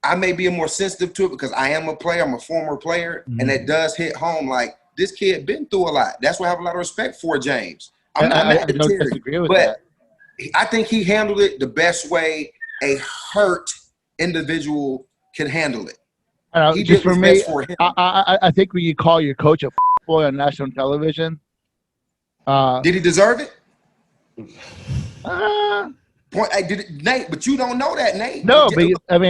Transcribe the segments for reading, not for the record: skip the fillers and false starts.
I may be more sensitive to it because I am a player. I'm a former player, and that does hit home. Like, this kid been through a lot. That's why I have a lot of respect for James. I'm not mad at Terry, disagree with but that. I think he handled it the best way a hurt individual can handle it. He Just did for his me, best for him. I think when you call your coach a boy on national television, Did he deserve it? Nate, but you don't know that, Nate. No, but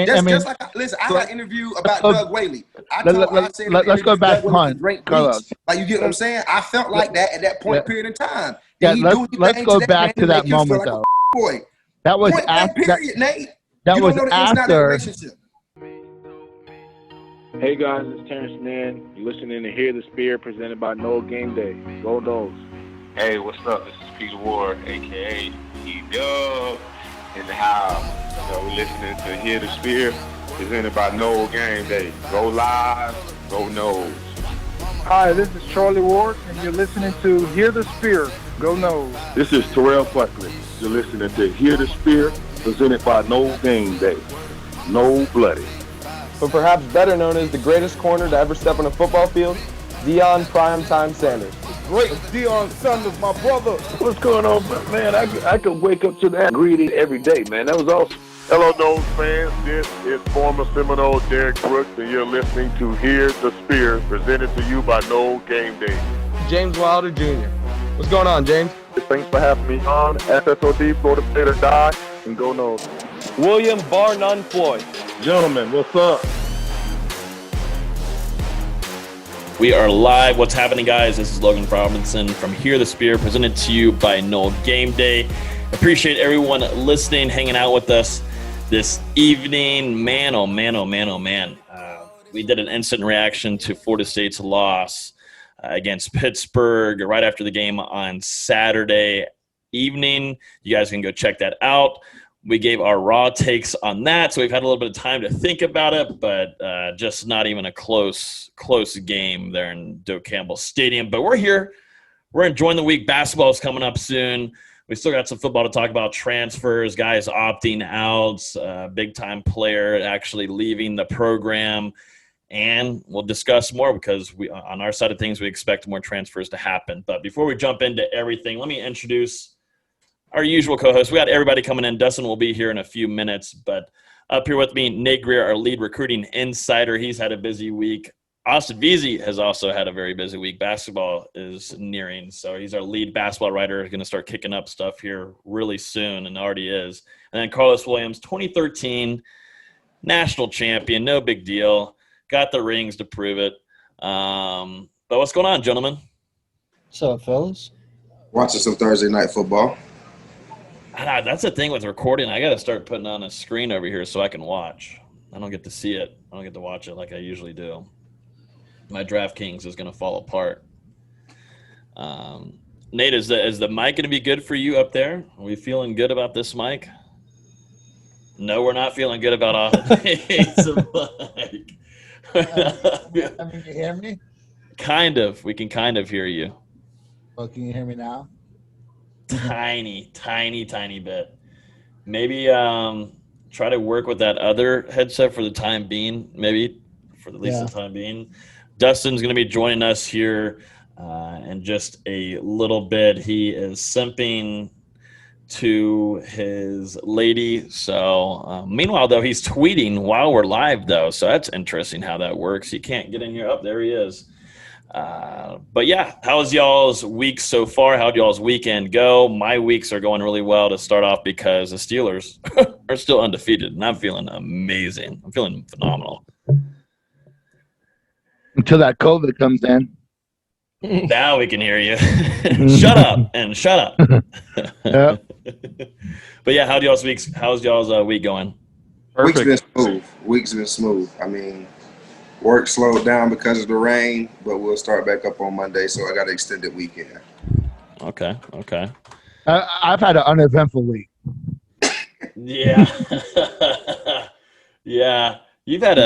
just like listen, I got an interview about Doug Whaley. Let's go back one, Karlos. Like, you get what I'm saying? I felt like that at that point period in time. Yeah, let's go back to that moment though. Boy, that was after period, Nate. That was after. Hey guys, it's Terrence Mann. You're listening to Hear the Spear, presented by Noel Game Day. Go Noles. Hey, what's up? This is Peter Ward, aka E-Dub, in the house. We're listening to Hear the Spear, presented by Noel Game Day. Go Live, go Noles. Hi, this is Charlie Ward, and you're listening to Hear the Spear. Go Noles. This is Terrell Buckley. You're listening to Hear the Spear, presented by Noel Game Day. No Bloody. But perhaps better known as the greatest corner to ever step on a football field, Deion Primetime Sanders. Great Deion Sanders, my brother. What's going on, man? I could wake up to that greeting every day, man. That was awesome. Hello, Noles fans. This is former Seminole Derek Brooks, and you're listening to Hear the Spear, presented to you by Noel Game Day. James Wilder Jr. What's going on, James? Thanks for having me on. SSOD, Florida State or Die, and go Noles. William Bar None Floyd. Gentlemen, what's up? We are live. What's happening, guys? This is Logan Robinson from Hear the Spear, presented to you by Noel Game Day. Appreciate everyone listening, hanging out with us this evening. Man, oh man, oh man, oh man. We did an instant reaction to Florida State's loss against Pittsburgh right after the game on Saturday evening. You guys can go check that out. We gave our raw takes on that, so we've had a little bit of time to think about it, but just not even a close game there in Doak Campbell Stadium. But we're here. We're enjoying the week. Basketball is coming up soon. We still got some football to talk about, transfers, guys opting out, big-time player actually leaving the program. And we'll discuss more because on our side of things, we expect more transfers to happen. But before we jump into everything, let me introduce our usual co-host. We got everybody coming in. Dustin will be here in a few minutes, but up here with me, Nate Greer, our lead recruiting insider. He's had a busy week. Austin Veazey has also had a very busy week. Basketball is nearing, so he's our lead basketball writer. He's going to start kicking up stuff here really soon, and already is. And then Karlos Williams, 2013 national champion, no big deal. Got the rings to prove it. But what's going on, gentlemen? What's up, fellas? Watching some Thursday night football. That's the thing with recording. I got to start putting on a screen over here so I can watch. I don't get to see it. I don't get to watch it like I usually do. My DraftKings is going to fall apart. Nate, is the mic going to be good for you up there? Are we feeling good about this mic? No, we're not feeling good about Nate's mic. Can you hear me? Kind of. We can kind of hear you. Well, can you hear me now? Tiny bit. Maybe try to work with that other headset for the time being, maybe for at least the time being. Dustin's going to be joining us here in just a little bit. He is simping to his lady. So meanwhile, though, he's tweeting while we're live, though. So that's interesting how that works. He can't get in here. Oh, there he is. But yeah, how's y'all's week so far? How'd y'all's weekend go? My weeks are going really well to start off because the Steelers are still undefeated, and I'm feeling amazing. I'm feeling phenomenal. Until that COVID comes in. Now we can hear you. Shut up and shut up. Yeah. But yeah, how's y'all's week going? Week's been smooth. I mean, work slowed down because of the rain, but we'll start back up on Monday, so I got an extended weekend. Okay. I've had an uneventful week. Yeah. Yeah. You've had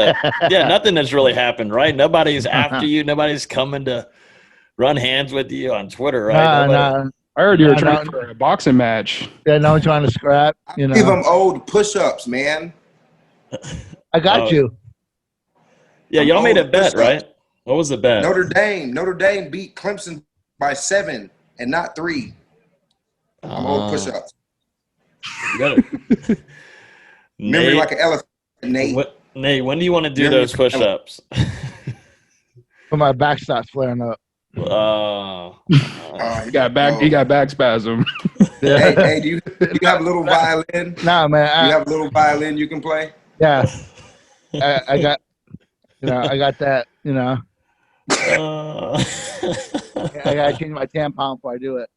nothing that's really happened, right? Nobody's after you. Nobody's coming to run hands with you on Twitter, right? No. I heard you were trying for a boxing match. Yeah, no one trying to scrap. Give them old push-ups, man. I got you. Yeah, y'all made a bet, right? What was the bet? Notre Dame beat Clemson by 7 and not 3. I'm old push-ups. You got it. Memory like an elephant, Nate. Nate, when do you want to do those push-ups? When my back starts flaring up. He got back spasm. Hey, do you have a little violin? Nah, man. You have a little violin you can play? Yeah. I got that, I gotta change my tampon before I do it.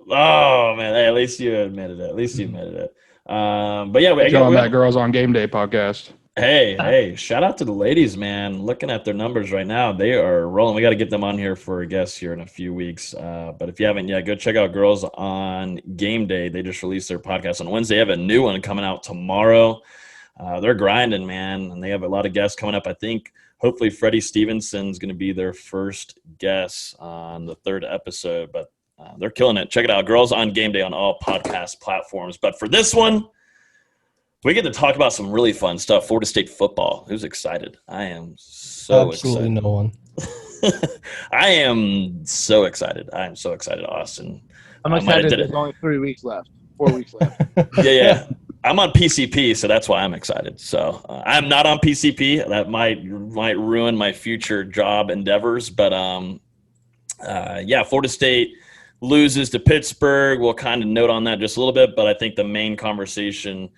Oh man, hey, at least you admitted it. But yeah, on that Girls on Game Day podcast. Hey, shout out to the ladies, man. Looking at their numbers right now, they are rolling. We got to get them on here for a guest here in a few weeks. But if you haven't yet, go check out Girls on Game Day. They just released their podcast on Wednesday. They have a new one coming out tomorrow. They're grinding, man, and they have a lot of guests coming up. I think hopefully Freddie Stevenson's going to be their first guest on the 3rd episode, but they're killing it. Check it out, Girls on Game Day on all podcast platforms. But for this one, we get to talk about some really fun stuff. Florida State football. Who's excited? I am so Absolutely excited. No one. I am so excited. Austin. I'm excited. There's only 4 weeks left. Yeah. I'm on PCP, so that's why I'm excited. So I'm not on PCP. That might ruin my future job endeavors. But Florida State loses to Pittsburgh. We'll kind of note on that just a little bit. But I think the main conversation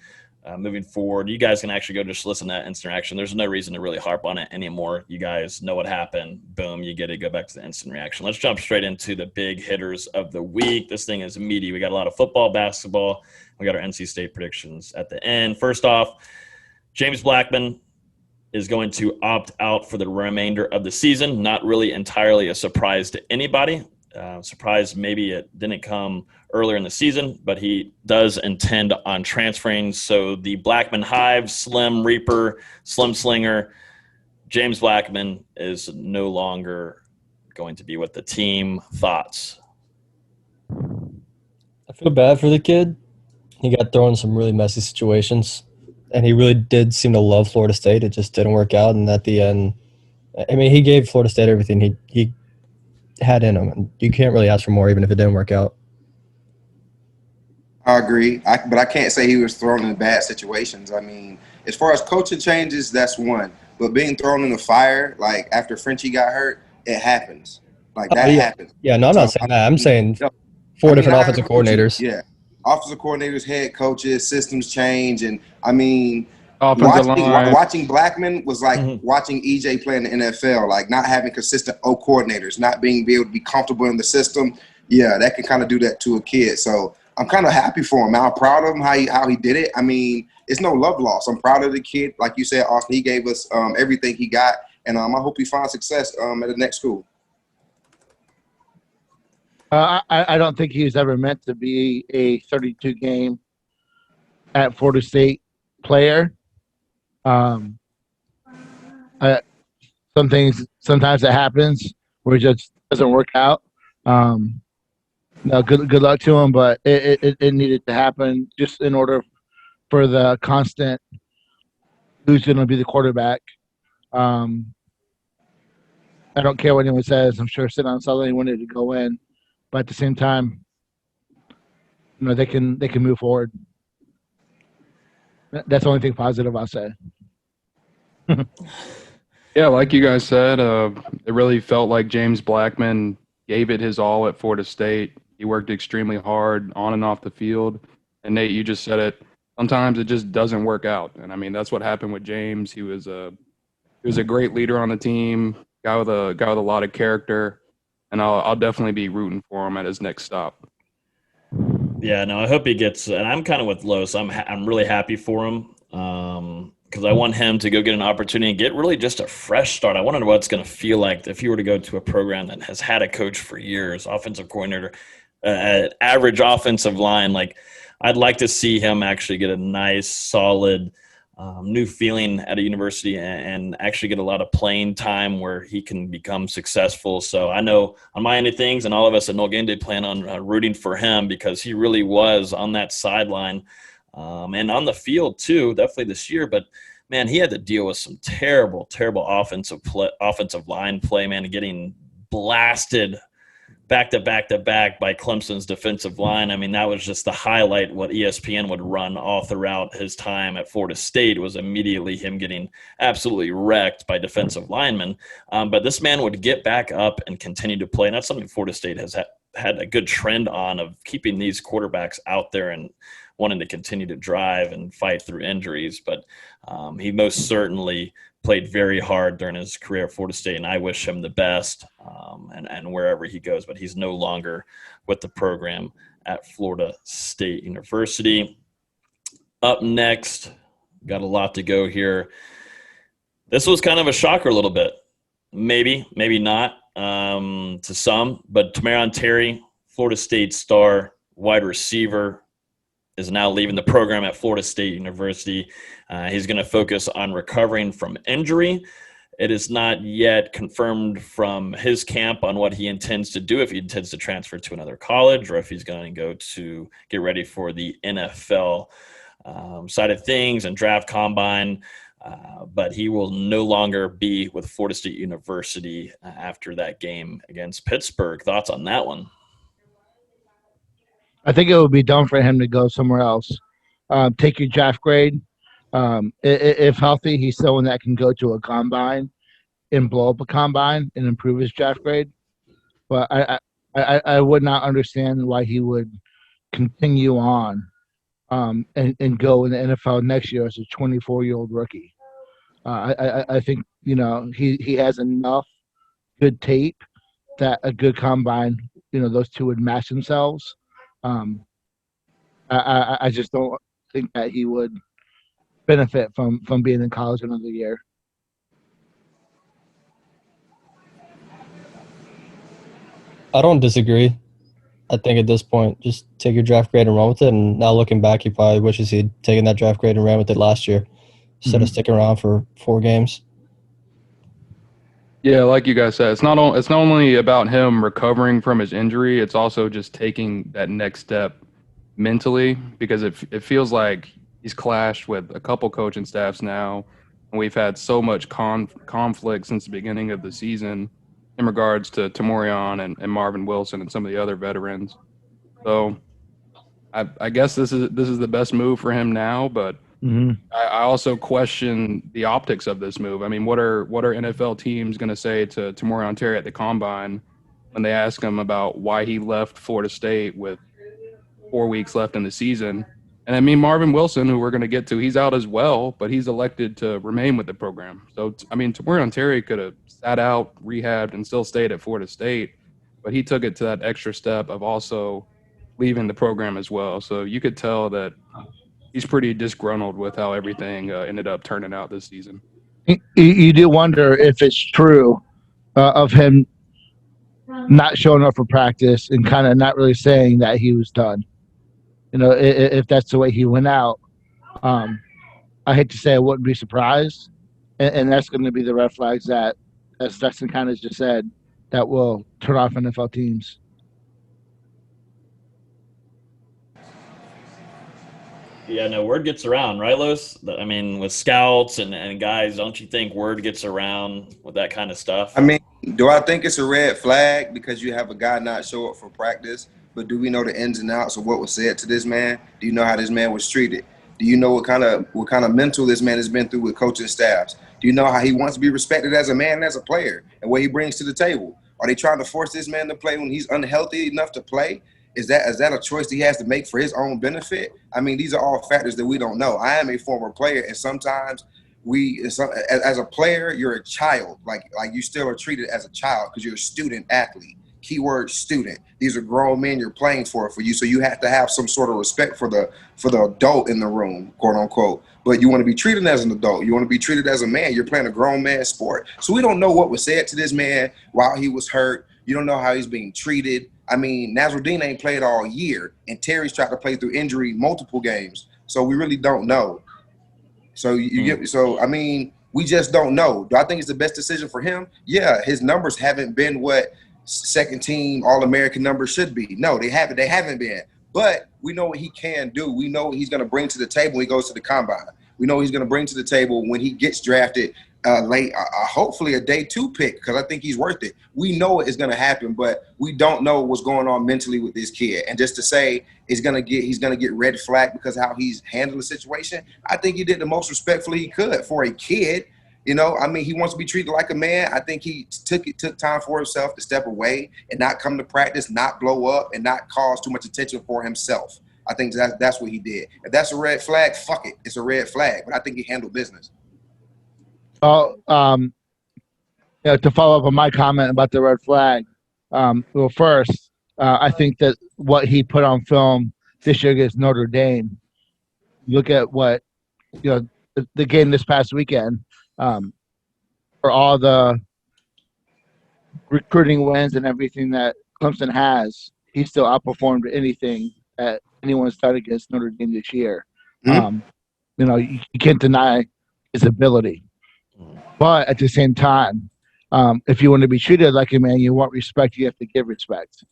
moving forward, you guys can actually go just listen to that instant reaction. There's no reason to really harp on it anymore. You guys know what happened. Boom, you get it. Go back to the instant reaction. Let's jump straight into the big hitters of the week. This thing is meaty. We got a lot of football, basketball. We got our NC State predictions at the end. First off, James Blackman is going to opt out for the remainder of the season. Not really entirely a surprise to anybody. Surprised maybe it didn't come earlier in the season, but he does intend on transferring. So the Blackman Hive, Slim Reaper, Slim Slinger, James Blackman is no longer going to be with the team. Thoughts? I feel bad for the kid. He got thrown in some really messy situations, and he really did seem to love Florida State. It just didn't work out, and at the end, I mean, he gave Florida State everything he had in him, and you can't really ask for more, even if it didn't work out. I agree, but I can't say he was thrown in bad situations. I mean, as far as coaching changes, that's one. But being thrown in the fire, like after Frenchie got hurt, it happens. Like that happens. Yeah, no, I'm not saying that. I'm saying four different offensive coordinators. Yeah, offensive coordinators, head coaches, systems change, and I mean, watching Blackman was like watching EJ play in the NFL, like not having consistent coordinators, not being able to be comfortable in the system. Yeah, that can kind of do that to a kid. So I'm kind of happy for him. I'm proud of him how he did it. I mean, it's no love loss. I'm proud of the kid. Like you said, Austin, he gave us everything he got, and I hope he finds success at the next school. I don't think he's ever meant to be a 32-game at Florida State player. Sometimes it happens where it just doesn't work out. No, good luck to him, but it needed to happen just in order for the constant who's going to be the quarterback. I don't care what anyone says. I'm sure Sit-on Sutherland wanted to go in, but at the same time, they can move forward. That's the only thing positive I'll say. Yeah, like you guys said, it really felt like James Blackman gave it his all at Florida State. He worked extremely hard on and off the field. And Nate, you just said it. Sometimes it just doesn't work out. And I mean, that's what happened with James. He was a great leader on the team, guy with a lot of character. And I'll definitely be rooting for him at his next stop. Yeah, no, I hope he gets. And I'm kind of with Los. I'm really happy for him because I want him to go get an opportunity and get really just a fresh start. I wonder what it's going to feel like if he were to go to a program that has had a coach for years, offensive coordinator, average offensive line. Like, I'd like to see him actually get a nice, solid new feeling at a university and actually get a lot of playing time where he can become successful. So I know on my end of things, and all of us at No Game Day plan on rooting for him because he really was on that sideline and on the field too, definitely this year. But man, he had to deal with some terrible, terrible offensive line play, man, getting blasted back to back to back by Clemson's defensive line. I mean, that was just the highlight. What ESPN would run all throughout his time at Florida State was immediately him getting absolutely wrecked by defensive linemen. But this man would get back up and continue to play. And that's something Florida State has had a good trend on, of keeping these quarterbacks out there and wanting to continue to drive and fight through injuries. But he most certainly played very hard during his career at Florida State, and I wish him the best and wherever he goes. But he's no longer with the program at Florida State University. Up next, got a lot to go here. This was kind of a shocker a little bit. Maybe not to some, but Tamarion Terry, Florida State star wide receiver, is now leaving the program at Florida State University. He's going to focus on recovering from injury. It is not yet confirmed from his camp on what he intends to do, if he intends to transfer to another college or if he's going to go to get ready for the NFL side of things and draft combine. But he will no longer be with Florida State University after that game against Pittsburgh. Thoughts on that one? I think it would be dumb for him to go somewhere else. Take your draft grade. If healthy, he's someone that can go to a combine and blow up a combine and improve his draft grade. But I would not understand why he would continue on and go in the NFL next year as a 24-year-old rookie. I think, he has enough good tape that a good combine, those two would match themselves. I just don't think that he would benefit from being in college another year. I don't disagree. I think at this point, just take your draft grade and run with it. And now looking back, he probably wishes he'd taken that draft grade and ran with it last year instead of sticking around for 4 games. Yeah, like you guys said, it's not only about him recovering from his injury, it's also just taking that next step mentally, because it feels like he's clashed with a couple coaching staffs now, and we've had so much conflict since the beginning of the season in regards to Tamarion and Marvin Wilson and some of the other veterans. So I guess this is the best move for him now, but I also question the optics of this move. I mean, what are NFL teams going to say to Tamarion Terry at the Combine when they ask him about why he left Florida State with 4 weeks left in the season? And I mean, Marvin Wilson, who we're going to get to, he's out as well, but he's elected to remain with the program. So, I mean, Tamarion Terry could have sat out, rehabbed, and still stayed at Florida State, but he took it to that extra step of also leaving the program as well. So you could tell that he's pretty disgruntled with how everything ended up turning out this season. You do wonder if it's true of him not showing up for practice and kind of not really saying that he was done. If that's the way he went out, I hate to say I wouldn't be surprised. And that's going to be the red flags that, as Dustin kind of just said, that will turn off NFL teams. Yeah, no, word gets around, right, Los? I mean, with scouts and guys, don't you think word gets around with that kind of stuff? I mean, do I think it's a red flag because you have a guy not show up for practice? But do we know the ins and outs of what was said to this man? Do you know how this man was treated? Do you know what kind of mental this man has been through with coaching staffs? Do you know how he wants to be respected as a man and as a player and what he brings to the table? Are they trying to force this man to play when he's unhealthy enough to play? Is that a choice that he has to make for his own benefit? I mean, these are all factors that we don't know. I am a former player, and sometimes as a player, you're a child. Like you still are treated as a child because you're a student athlete. Keyword student. These are grown men you're playing for you, so you have to have some sort of respect for the adult in the room, quote unquote. But you want to be treated as an adult. You want to be treated as a man. You're playing a grown man sport. So we don't know what was said to this man while he was hurt. You don't know how he's being treated. I mean, Nasruddin ain't played all year, and Terry's tried to play through injury multiple games. So we really don't know. So I mean, we just don't know. Do I think it's the best decision for him? Yeah, his numbers haven't been what second team All-American numbers should be. No, they haven't been. But we know what he can do. We know what he's going to bring to the table when he goes to the Combine. We know he's going to bring to the table when he gets drafted late, hopefully a day 2 pick, because I think he's worth it. We know it's going to happen, but we don't know what's going on mentally with this kid. And just to say he's going to get red flag because of how he's handled the situation, I think he did the most respectfully he could for a kid. You know, I mean, he wants to be treated like a man. I think he took time for himself to step away and not come to practice, not blow up, and not cause too much attention for himself. I think that's what he did. If that's a red flag, fuck it. It's a red flag. But I think he handled business. Well, to follow up on my comment about the red flag, well, first, I think that what he put on film this year against Notre Dame, look at what, the game this past weekend, for all the recruiting wins and everything that Clemson has, he still outperformed anything that anyone's done against Notre Dame this year. You can't deny his ability. But at the same time, if you want to be treated like a man, you want respect, you have to give respect.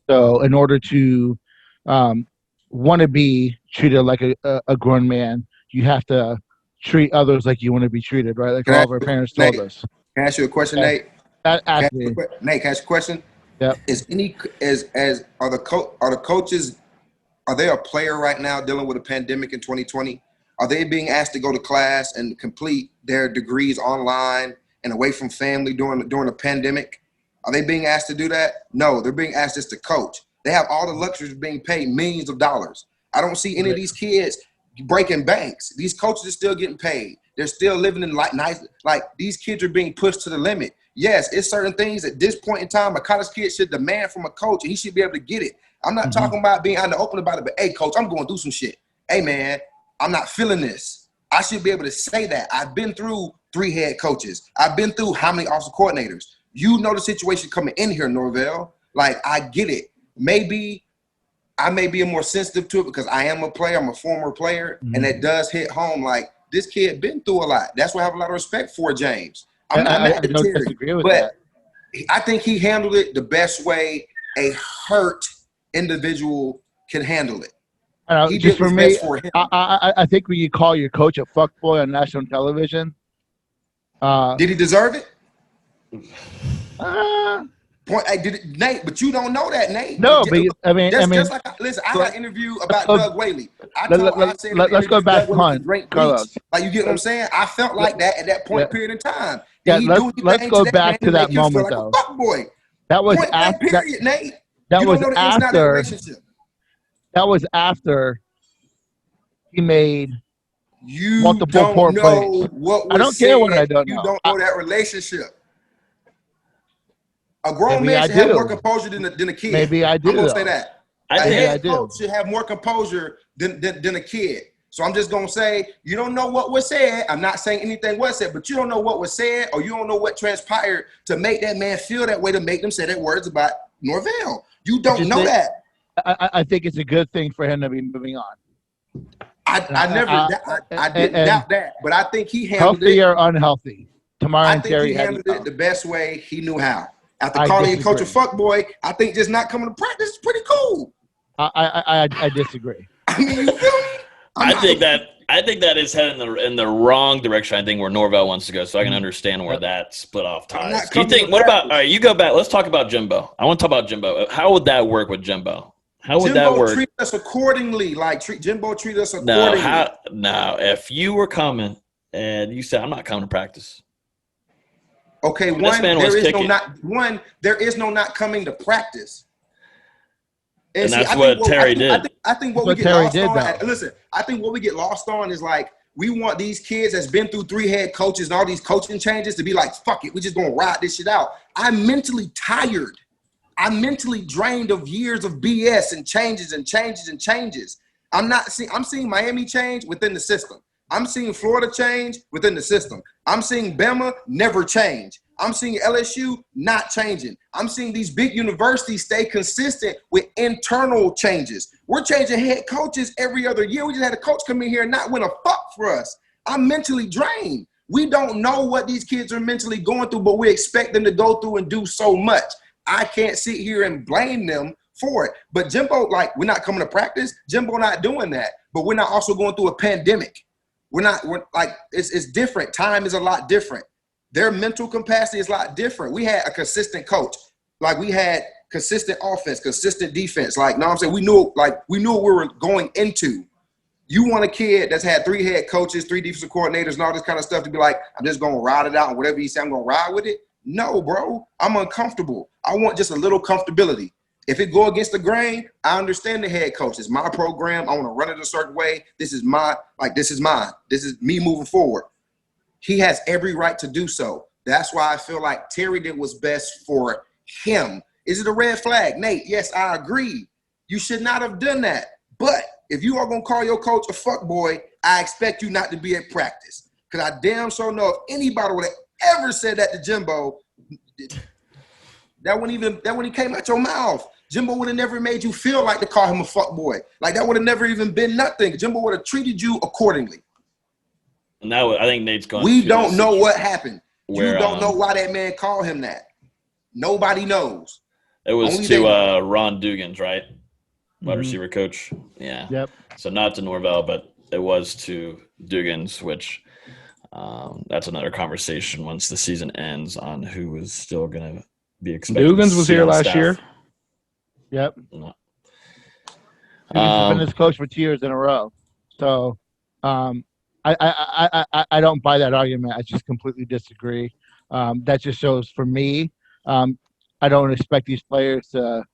So in order to want to be treated like a grown man, you have to treat others like you want to be treated, right? Like all of our parents told us. Can I ask you a question, Nate? Ask me. Nate, can I ask you a question? Yeah. Are the coaches, are they a player right now dealing with a pandemic in 2020? Are they being asked to go to class and complete their degrees online and away from family during the pandemic? Are they being asked to do that? No, they're being asked just to coach. They have all the luxuries of being paid millions of dollars. I don't see any of these kids breaking banks. These coaches are still getting paid. They're still living in nice. These kids are being pushed to the limit. Yes, it's certain things at this point in time a college kid should demand from a coach, and he should be able to get it. I'm not talking about being out in the open about it, but hey, coach, I'm going through some shit. Hey, man, I'm not feeling this. I should be able to say that. I've been through 3 head coaches. I've been through how many offensive coordinators? You know the situation coming in here, Norvell. I get it. Maybe I may be more sensitive to it because I am a player. I'm a former player, and that does hit home. This kid been through a lot. That's why I have a lot of respect for James. I'm not mad at Terry, but I think he handled it the best way a hurt individual can handle it. He just did for his me, best for him. I think when you call your coach a fuckboy on national television, did he deserve it? Nate, but you don't know that, Nate. No, but listen, I got an interview about Doug Whaley. Let's go back one, Karlos. You get what I'm saying? I felt like that at that point period in time. Yeah, let's go back to that moment though. That was after Nate. That was after he made multiple poor plays. I don't care what I don't know. You don't know that relationship. A grown man should have more composure than a kid. Maybe I do. I'm gonna say that. I think a coach should have more composure than a kid. So I'm just gonna say you don't know what was said. I'm not saying anything was said, but you don't know what was said, or you don't know what transpired to make that man feel that way, to make them say that words about Norvell. You don't know that. I think it's a good thing for him to be moving on. I didn't doubt that, but I think he handled healthy or unhealthy. I think he handled it the best way he knew how. After calling your coach a fuckboy, I think just not coming to practice is pretty cool. I disagree. I mean, you feel me? I think that is heading in the wrong direction. I think where Norvell wants to go, so I can understand where that split off ties. Do you think? What about? All right, you go back. Let's talk about Jimbo. I want to talk about Jimbo. How would that work with Jimbo? How would that work? Jimbo treat us accordingly. Jimbo treat us accordingly. No. If you were coming and you said, "I'm not coming to practice." Okay, there is no not coming to practice. And that's what Terry did. I think what we get lost on. Listen, I think what we get lost on is we want these kids that's been through 3 head coaches and all these coaching changes to be like, fuck it, we just gonna ride this shit out. I'm mentally tired. I'm mentally drained of years of BS and changes and changes and changes. I'm seeing Miami change within the system. I'm seeing Florida change within the system. I'm seeing Bama never change. I'm seeing LSU not changing. I'm seeing these big universities stay consistent with internal changes. We're changing head coaches every other year. We just had a coach come in here and not win a fuck for us. I'm mentally drained. We don't know what these kids are mentally going through, but we expect them to go through and do so much. I can't sit here and blame them for it. But Jimbo, we're not coming to practice. Jimbo not doing that. But we're not also going through a pandemic. We're like, it's different. Time is a lot different. Their mental capacity is a lot different. We had a consistent coach. Like, we had consistent offense, consistent defense. Like, know what I'm saying? We knew what we were going into. You want a kid that's had 3 head coaches, 3 defensive coordinators, and all this kind of stuff to be like, I'm just going to ride it out, and whatever you say, I'm going to ride with it? No, bro. I'm uncomfortable. I want just a little comfortability. If it go against the grain, I understand the head coach. It's my program. I want to run it a certain way. This is mine. This is me moving forward. He has every right to do so. That's why I feel like Terry did what's best for him. Is it a red flag? Nate, yes, I agree. You should not have done that. But if you are going to call your coach a fuckboy, I expect you not to be at practice. Because I damn sure know if anybody would have ever said that to Jimbo, that wouldn't he came out your mouth. Jimbo would have never made you feel like to call him a fuckboy. Like, that would have never even been nothing. Jimbo would have treated you accordingly. And that I think Nate's gone. We don't know what happened. You don't know why that man called him that. Nobody knows. It was only to Ron Dugans, right? Wide receiver coach. Yeah. Yep. So not to Norvell, but it was to Dugans, which that's another conversation once the season ends on who is still going to be expected. Dugans was here last year. Yep. No. He's been his coach for 2 years in a row. So I don't buy that argument. I just completely disagree. That just shows for me, I don't expect these players to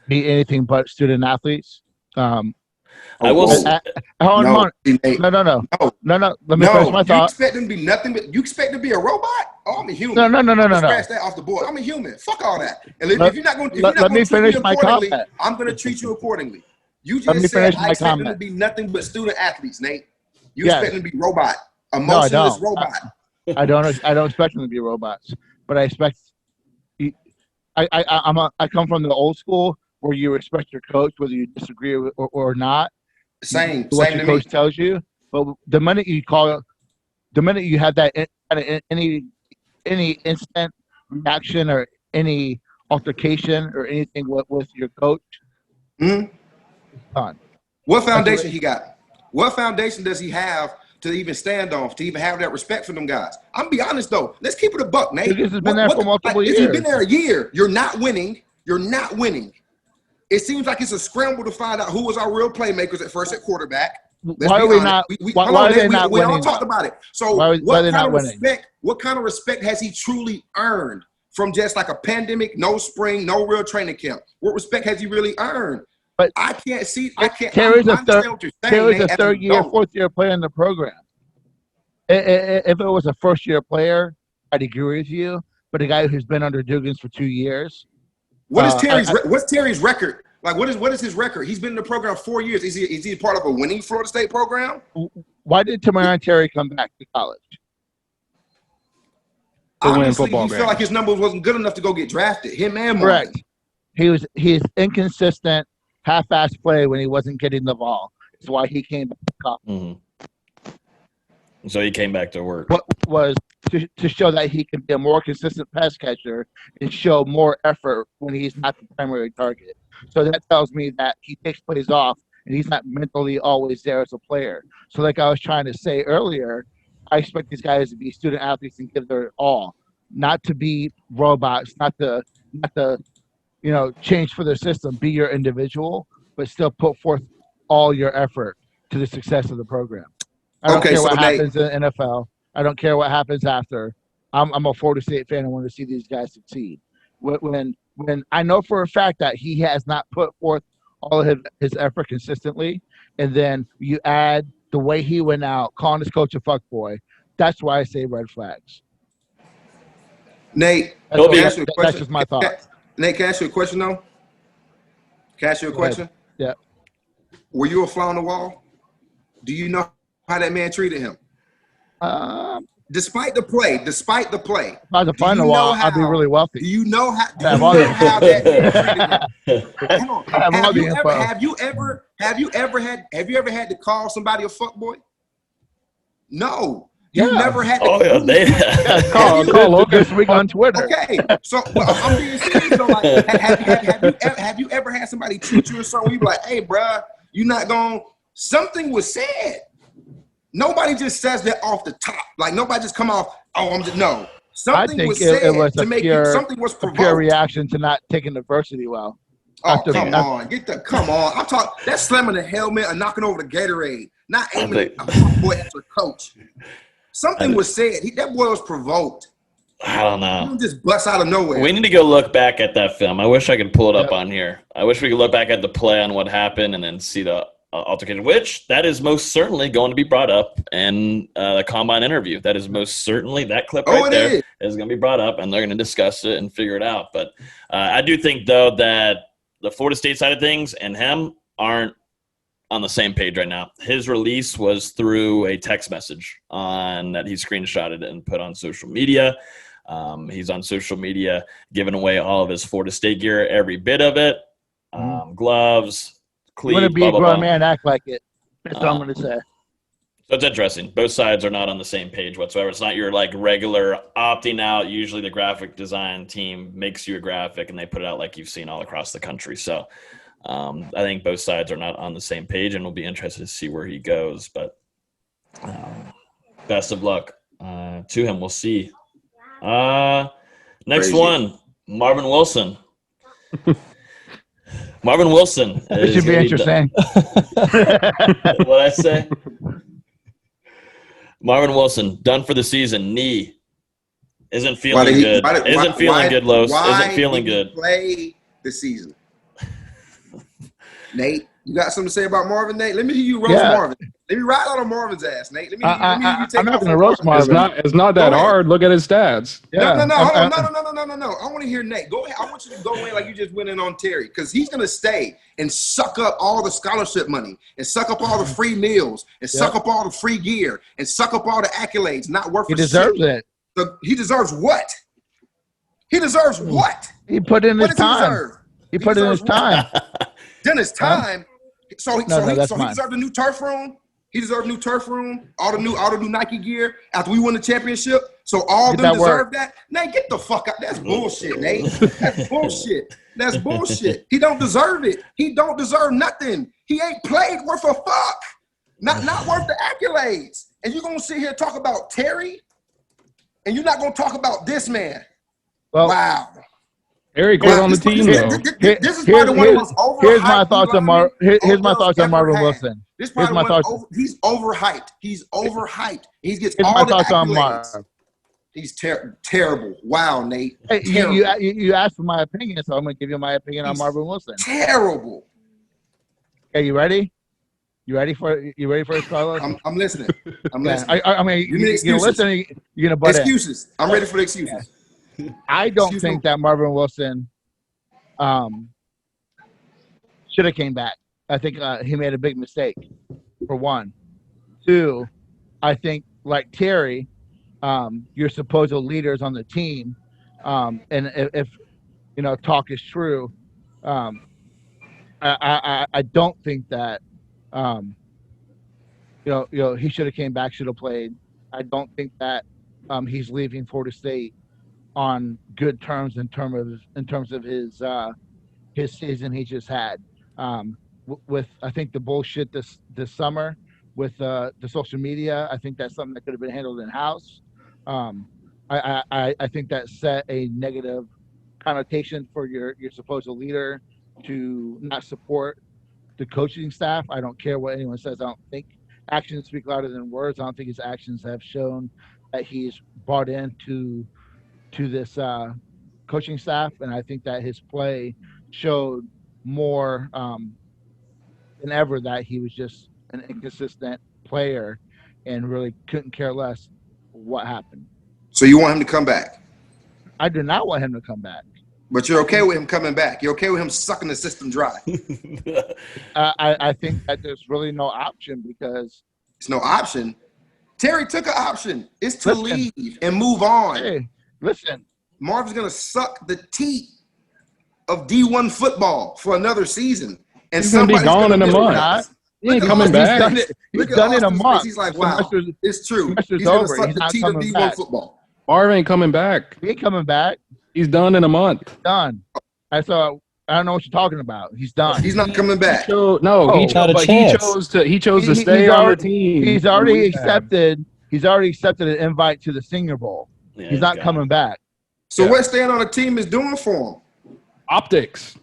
be anything but student athletes. I will. Hold on. No. Let me finish my thought. You expect them to be nothing but you expect to be a robot? Oh, I'm a human. No. Scratch that off the board. I'm a human. Fuck all that. And if you're not going to treat me my accordingly, comment. I'm going to treat you accordingly. You just said I expect them to be nothing but student athletes, Nate. You expect them to be robot, emotionless robot. I don't expect them to be robots, but I expect. I come from the old school where you respect your coach whether you disagree or not. Same your coach tells you, but the minute you have that any instant reaction or any altercation or anything with your coach, on. What foundation he got? What foundation does he have to even stand on, to even have that respect for them guys? I'm be honest though. Let's keep it a buck, Nate. He's been there for multiple years. He's been there a year. You're not winning. It seems like it's a scramble to find out who was our real playmakers at first at quarterback. Why are we not? Why are they not winning? We all talked about it. So what kind of respect has he truly earned from just like a pandemic, no spring, no real training camp? What respect has he really earned? But I can't see. Terry's a third year, fourth year player in the program. If it was a first year player, I'd agree with you. But a guy who's been under Dugans for 2 years. What's Terry's record? Like, what is his record? He's been in the program 4 years. Is he part of a winning Florida State program? Why did Tamarion Terry come back to college? Obviously, he felt like his numbers wasn't good enough to go get drafted. Him and Marvin. Correct. He's inconsistent, half-assed play when he wasn't getting the ball. That's why he came back to college. So he came back to work. What was to show that he can be a more consistent pass catcher and show more effort when he's not the primary target. So that tells me that he takes plays off and he's not mentally always there as a player. So like I was trying to say earlier, I expect these guys to be student athletes and give their all, not to be robots, not to change for their system, be your individual, but still put forth all your effort to the success of the program. I don't care what happens in the NFL. I don't care what happens after. I'm a Florida State fan. I want to see these guys succeed. When I know for a fact that he has not put forth all of his effort consistently, and then you add the way he went out, calling his coach a fuckboy, that's why I say red flags. Nate, that's just my thought. Nate, can I ask you a question, though? Can I ask you a question? Yeah. Were you a fly on the wall? Do you know how that man treated him? Despite the play. If I was a fly on the wall, I'd be really wealthy. Do you know how that man treated him? Have you ever had to call somebody a fuckboy? No. You never had to. Oh, yeah, call Logan this week on Twitter. Okay, so I'm being serious. So, like, have you ever had somebody treat you or something? You be like, hey, bro, you not going. Something was said. Nobody just says that off the top. Like nobody just come off. Oh, I'm just no. Something I think was said it was to make you. Something was a provoked. pure reaction to not taking adversity well. Oh, come on. Come on. I'm talking. That's slamming the helmet and knocking over the Gatorade. Not aiming at a boy as a coach. Something was said. That boy was provoked. I don't know. You don't just bust out of nowhere. We need to go look back at that film. I wish I could pull it up on here. I wish we could look back at the play on what happened and then see the altercation, which that is most certainly going to be brought up in the Combine interview. That is most certainly that clip right there is going to be brought up, and they're going to discuss it and figure it out. But I do think, though, that the Florida State side of things and him aren't on the same page right now. His release was through a text message that he screenshotted and put on social media. He's on social media giving away all of his Florida State gear, every bit of it, gloves, cleats, You want to be a grown man, act like it. That's what I'm going to say. So it's interesting. Both sides are not on the same page whatsoever. It's not your like regular opting out. Usually the graphic design team makes you a graphic and they put it out like you've seen all across the country. So I think both sides are not on the same page, and we'll be interested to see where he goes. But best of luck to him. We'll see. Next Crazy. one, Marvin Wilson. Marvin Wilson. It should be interesting. What I say? Marvin Wilson, done for the season. Knee. Isn't feeling good. Isn't feeling good, Los. Isn't feeling good. Play the season. Nate, you got something to say about Marvin, Nate? Let me hear you roast Marvin. Let me ride out on Marvin's ass, Nate. Let me hear you take I'm not going to roast Marvin. It's not that hard. Look at his stats. Yeah. No. Hold on. No. I want to hear Nate. Go ahead. I want you to go in like you just went in on Terry, because he's going to stay and suck up all the scholarship money and suck up all the free meals and suck up all the free gear and suck up all the accolades. Not worth He for deserves shit. it. So he deserves what? He deserves what? He put in his What does time. he deserve? He put in his time. Then his time. So he deserved a new turf room. He deserved a new turf room, all the new Nike gear after we won the championship. So all of them deserve that. Nate, get the fuck out. That's bullshit, Nate. That's bullshit. That's bullshit. He don't deserve it. He don't deserve nothing. He ain't played worth a fuck. Not worth the accolades. And you're gonna sit here and talk about Terry, and you're not gonna talk about this man. Well, wow. Terry quit on the team, though. This is probably one of the most overhyped. Here's my thoughts on Marvin Wilson. This is probably he's overhyped. He's overhyped. He gets all my the thoughts on accolades. Marv. He's terrible. Wow, Nate. Hey, Terrible. you asked for my opinion, so I'm going to give you my opinion on Marvin Wilson. Terrible. Okay, you ready? You ready for his Carlos? I'm listening. I'm listening. I mean, you're listening. You're going to butt excuses. I'm ready for the excuses. I don't think that Marvin Wilson should have came back. I think he made a big mistake, for one. Two, I think, like Terry, your supposed leaders on the team, and if talk is true, I don't think that he should have came back, should have played. I don't think that he's leaving Florida State on good terms in terms of his season he just had. With I think the bullshit this summer with the social media, I think that's something that could have been handled in house. I think that set a negative connotation for your supposed leader to not support the coaching staff. I don't care what anyone says. I don't think actions speak louder than words. I don't think his actions have shown that he's bought into this coaching staff, and I think that his play showed more than ever that he was just an inconsistent player and really couldn't care less what happened. So you want him to come back? I do not want him to come back. But you're okay with him coming back? You're okay with him sucking the system dry? I think that there's really no option because it's no option. Terry took an option. It's to leave and move on. Hey, listen. Marvin's going to suck the teat of D1 football for another season. And he's going to be gone in a month. He ain't coming back. He's done it in a month. He's like, wow, it's true. He's going to suck the teat of D1 football. Marvin ain't coming back. He ain't coming back. He's done in a month. Done. I saw I don't know what you're talking about. He's done. He's not coming back. He chose to stay on the team. He's already accepted. He's already accepted an invite to the Senior Bowl. Yeah, he's not coming back. So what staying on the team is doing for him? Optics.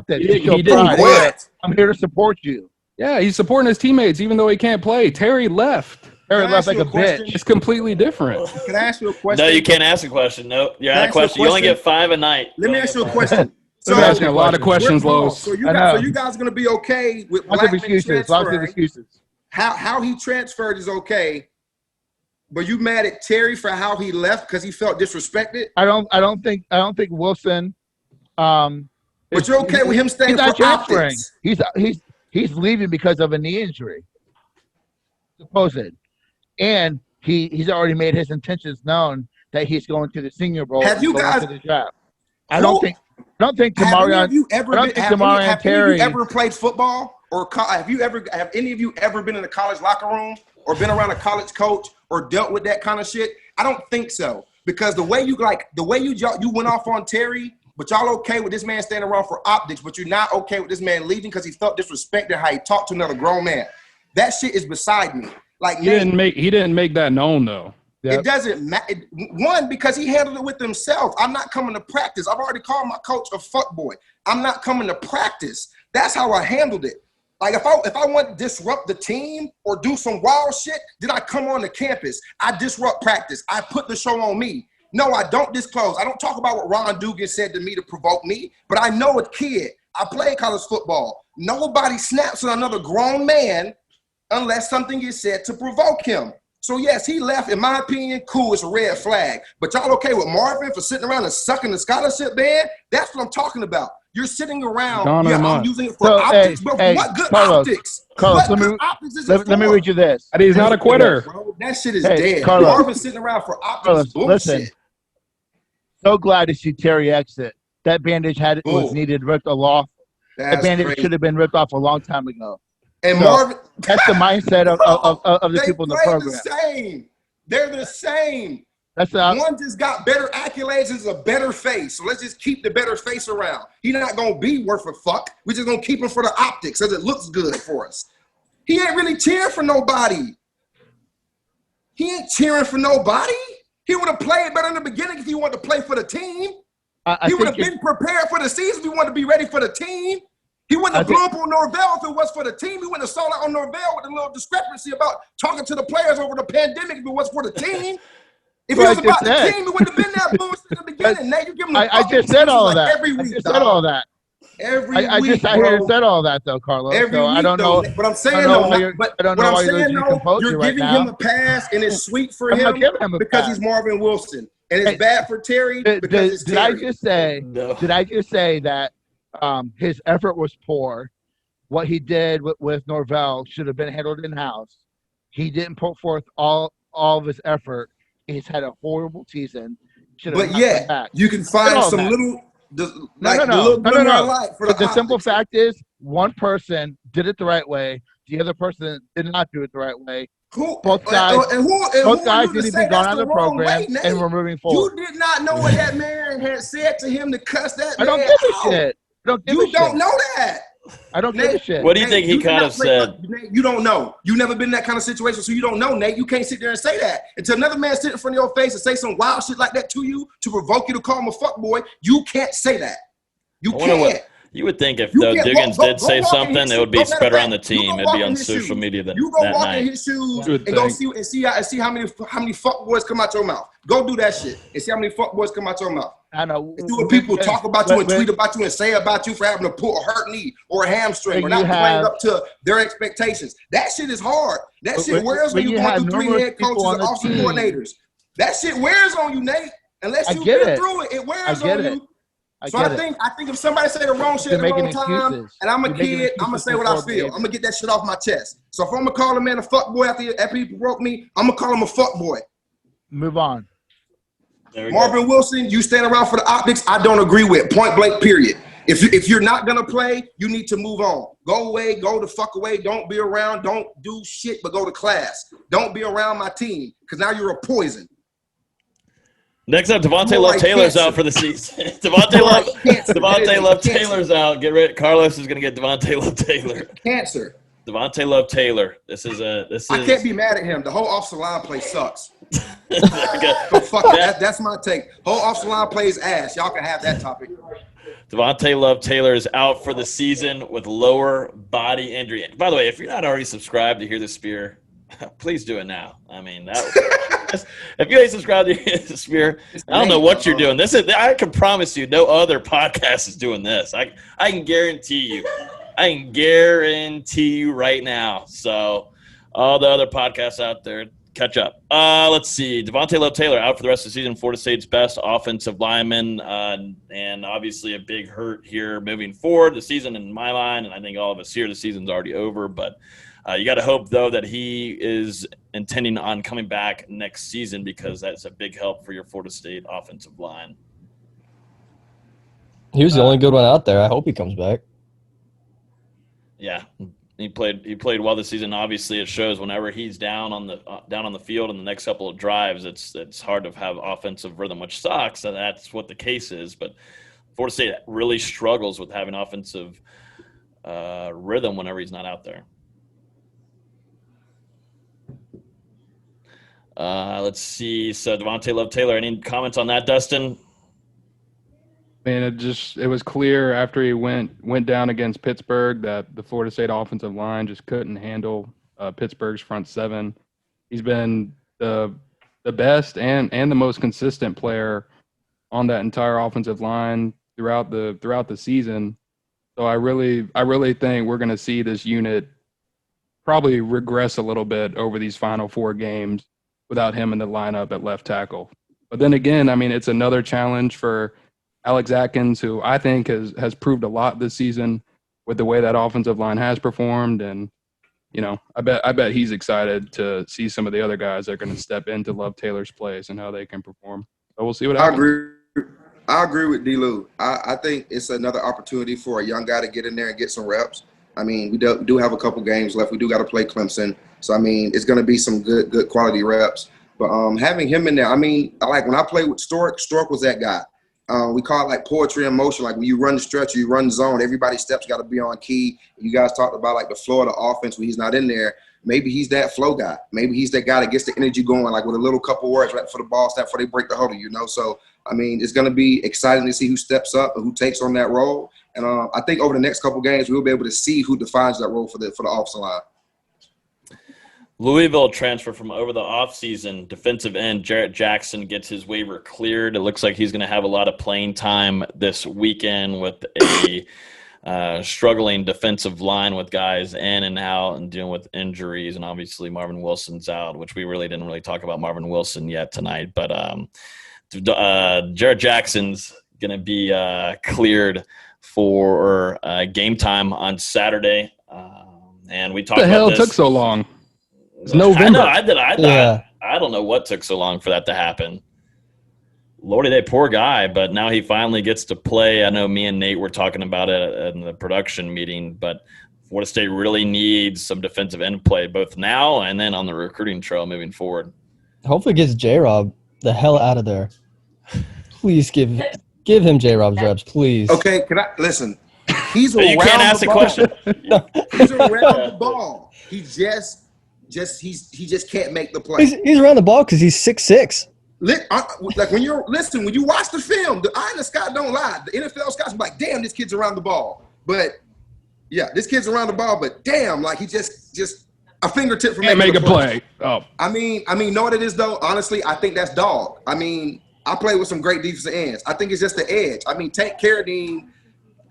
He did what? I'm here to support you. Yeah, he's supporting his teammates even though he can't play. Terry left. Terry left like a bitch. It's completely different. Can I ask you a question? No, you can't ask a question. No, you're not a question. You only get 5 a night. Let me ask you a question. I'm asking a lot of questions, Los. So you guys are going to be okay with Blackman transferring. Lots of excuses. How he transferred is okay, but you mad at Terry for how he left because he felt disrespected? I don't think Wilson. But you're okay with him staying he's not for transferring. optics? He's leaving because of a knee injury, supposed, and he's already made his intentions known that he's going to the Senior Bowl. Have you guys? To the draft. I don't think Tamarion. Have any of you ever played football, or have any of you ever been in a college locker room or been around a college coach or dealt with that kind of shit? I don't think so, because the way you went off on Terry, but y'all okay with this man staying around for optics, but you're not okay with this man leaving because he felt disrespected how he talked to another grown man. That shit is beside me. Like he didn't make that known though. It doesn't matter. One, because he handled it with himself. I'm not coming to practice. I've already called my coach a fuckboy. I'm not coming to practice. That's how I handled it. Like if I want to disrupt the team or do some wild shit, then I come on the campus. I disrupt practice. I put the show on me. No, I don't disclose. I don't talk about what Ron Dugan said to me to provoke me, but I know a kid. I played college football. Nobody snaps at another grown man unless something is said to provoke him. So, yes, he left. In my opinion, cool, it's a red flag. But y'all okay with Marvin for sitting around and sucking the scholarship band? That's what I'm talking about. You're sitting around. I'm using it for optics. But what good optics? Carlos, let me read you this. And he's not a quitter. Bro, that shit is dead. Carlos, Marvin's sitting around for optics. Bullshit. Listen, so glad to see Terry exit. That bandage was needed, ripped off. That bandage should have been ripped off a long time ago. And Marvin, that's the mindset of the people in the program. They're the same. One just got better accolades, is a better face. So let's just keep the better face around. He's not gonna be worth a fuck. We're just gonna keep him for the optics because it looks good for us. He ain't really cheering for nobody. He ain't cheering for nobody. He would have played better in the beginning if he wanted to play for the team. He would have been prepared for the season if he wanted to be ready for the team. He wouldn't have blew up on Norvell if it was for the team. He wouldn't have sold out on Norvell with a little discrepancy about talking to the players over the pandemic if it was for the team. If it was about the team, it wouldn't have been that bullshit in the beginning. Now you give him I just said all that. Every week, I just said all that. Every I week, just said all that though, Carlos. Every so week, I don't know. But I'm saying you're giving him a pass, and it's sweet for him because he's Marvin Wilson, and it's bad for Terry because it's Terry. Did I just say that his effort was poor? What he did with Norvell should have been handled in-house. He didn't put forth all of his effort. He's had a horrible season. But yeah, you can find some little light for the simple fact is, one person did it the right way. The other person did not do it the right way. Both guys need to be gone out of the program, and we're moving forward. You did not know what that man had said to him to cuss that man out. I don't give a shit. You don't know that. I don't give a shit. What do you think he kind of said? You don't know. You never been in that kind of situation, so you don't know, Nate. You can't sit there and say that. Until another man sit in front of your face and say some wild shit like that to you to provoke you to call him a fuckboy, you can't say that. You can't. You would think if Duggins did say something, it would be spread around the team. It'd be on social media that night. You go walk in his shoes and go see how many fuckboys come out your mouth. Go do that shit and see how many fuckboys come out your mouth. I know. And see what people talk about you and tweet about you and say about you for having to pull a hurt knee or a hamstring or not playing up to their expectations. That shit is hard. That shit wears on you going through 3 head coaches and offensive coordinators. That shit wears on you, Nate. Unless you've been through it, it wears on you. So I think if somebody say the wrong shit at the wrong time, and I'm a kid, I'm gonna say what I feel. I'm gonna get that shit off my chest. So if I'm gonna call a man a fuckboy after he broke me, I'm gonna call him a fuckboy. Move on. Marvin Wilson, you stand around for the optics, I don't agree with. Point blank, period. If you're not gonna play, you need to move on. Go away, go the fuck away. Don't be around. Don't do shit, but go to class. Don't be around my team because now you're a poison. Next up, Devontae Love Taylor's out for the season. Devontae Love Taylor's out. Get ready. Karlos is going to get Devontae Love Taylor. Cancer. Devontae Love Taylor. I can't be mad at him. The whole offensive line play sucks. So fuck that. That's my take. Whole offensive line plays ass. Y'all can have that topic. Devontae Love Taylor is out for the season with lower body injury. By the way, if you're not already subscribed to Hear the Spear, please do it now. I mean, if you ain't subscribed to Hear the Spear, I don't know what you're doing. I can promise you, no other podcast is doing this. I can guarantee you. I can guarantee you right now. So, all the other podcasts out there, catch up. Let's see. Devontae Love Taylor out for the rest of the season. Florida State's best offensive lineman, and obviously a big hurt here moving forward. The season, in my mind, and I think all of us here, the season's already over. But you got to hope, though, that he is intending on coming back next season because that's a big help for your Florida State offensive line. He was the only good one out there. I hope he comes back. Yeah, he played well this season. Obviously, it shows whenever he's down on the field in the next couple of drives, it's hard to have offensive rhythm, which sucks, and that's what the case is. But Florida State really struggles with having offensive rhythm whenever he's not out there. Let's see. So Devontae Love Taylor, any comments on that, Dustin? Man, it was clear after he went down against Pittsburgh that the Florida State offensive line just couldn't handle Pittsburgh's front seven. He's been the best and the most consistent player on that entire offensive line throughout the season. So I really think we're going to see this unit probably regress a little bit over these final 4 games without him in the lineup at left tackle. But then again, I mean, it's another challenge for Alex Atkins, who I think has proved a lot this season with the way that offensive line has performed. And, you know, I bet he's excited to see some of the other guys that are going to step into Love Taylor's place and how they can perform. So we'll see what happens. I agree with D-Lou. I think it's another opportunity for a young guy to get in there and get some reps. I mean, we do have a couple games left. We do got to play Clemson. So, I mean, it's going to be some good quality reps. But having him in there, I mean, like when I played with Stork was that guy. We call it like poetry in motion. Like when you run the stretch or you run the zone, everybody's steps got to be on key. You guys talked about like the Florida offense when he's not in there. Maybe he's that flow guy. Maybe he's that guy that gets the energy going, like with a little couple words right for the ball snap before they break the huddle, you know? So, I mean, it's going to be exciting to see who steps up and who takes on that role. And I think over the next couple games, we'll be able to see who defines that role for the offensive line. Louisville transfer from over the offseason, defensive end Jarrett Jackson gets his waiver cleared. It looks like he's going to have a lot of playing time this weekend with a struggling defensive line with guys in and out and dealing with injuries. And obviously Marvin Wilson's out, which we really didn't talk about Marvin Wilson yet tonight. But Jarrett Jackson's going to be cleared for game time on Saturday. And we talked about this. What the hell took so long? It's November. I don't know what took so long for that to happen. Lordy, that poor guy, but now he finally gets to play. I know me and Nate were talking about it in the production meeting, but Florida State really needs some defensive end play both now and then on the recruiting trail moving forward. Hopefully it gets J-Rob the hell out of there. Please give him J-Rob's reps, please. Okay, can I – listen. He's around you can't ask the question. He's around the ball. He just can't make the play. He's around the ball because he's 6'6". Like when you watch the film, the eye in the sky don't lie. The NFL scouts be like, damn, this kid's around the ball. But yeah, this kid's around the ball, but damn, like he just a fingertip from make a play. Oh, I mean, know what it is though? Honestly, I think that's dog. I mean, I play with some great defensive ends. I think it's just the edge. I mean, Tank Carradine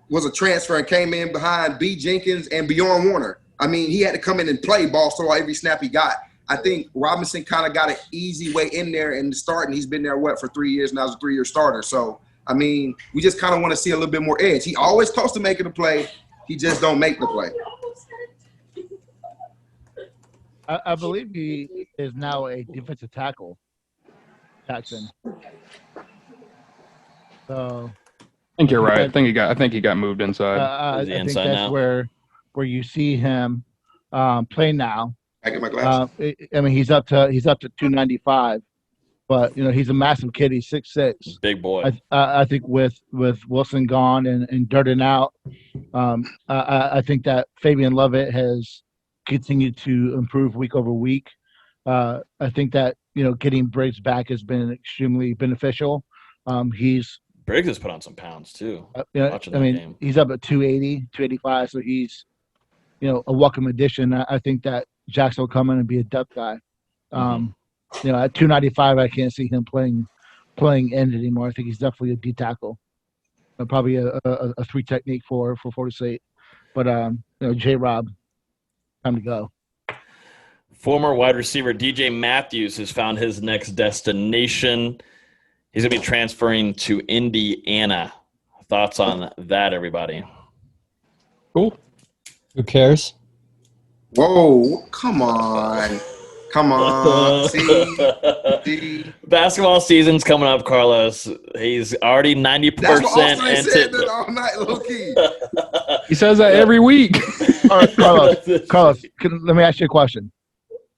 was a transfer and came in behind B. Jenkins and Bjorn Warner. I mean, he had to come in and play ball so every snap he got. I think Robinson kind of got an easy way in there and starting. He's been there, for 3 years now? He's a 3-year starter. So, I mean, we just kind of want to see a little bit more edge. He always close to making the play. He just don't make the play. I believe he is now a defensive tackle, Jackson. So I think you're right. I think he got moved inside. I think that's where you see him play now. I get my glasses. I mean, he's up to 295. but he's a massive kid. He's 6'6". Big boy. I think with Wilson gone and Durden out, I think that Fabian Lovett has continued to improve week over week. I think that getting Briggs back has been extremely beneficial. Briggs has put on some pounds too. Game. He's up at 280, 285, so he's a welcome addition. I think that Jackson will come in and be a depth guy. At 295, I can't see him playing end anymore. I think he's definitely a D tackle, probably a 3 technique for Florida State. But J-Rob, time to go. Former wide receiver DJ Matthews has found his next destination. He's going to be transferring to Indiana. Thoughts on that, everybody? Cool. Who cares? Whoa, come on. Come on. See? Basketball season's coming up, Karlos. He's already 90% That's what Austin into said that all night, low-key. He says that every week. All right, Karlos, let me ask you a question.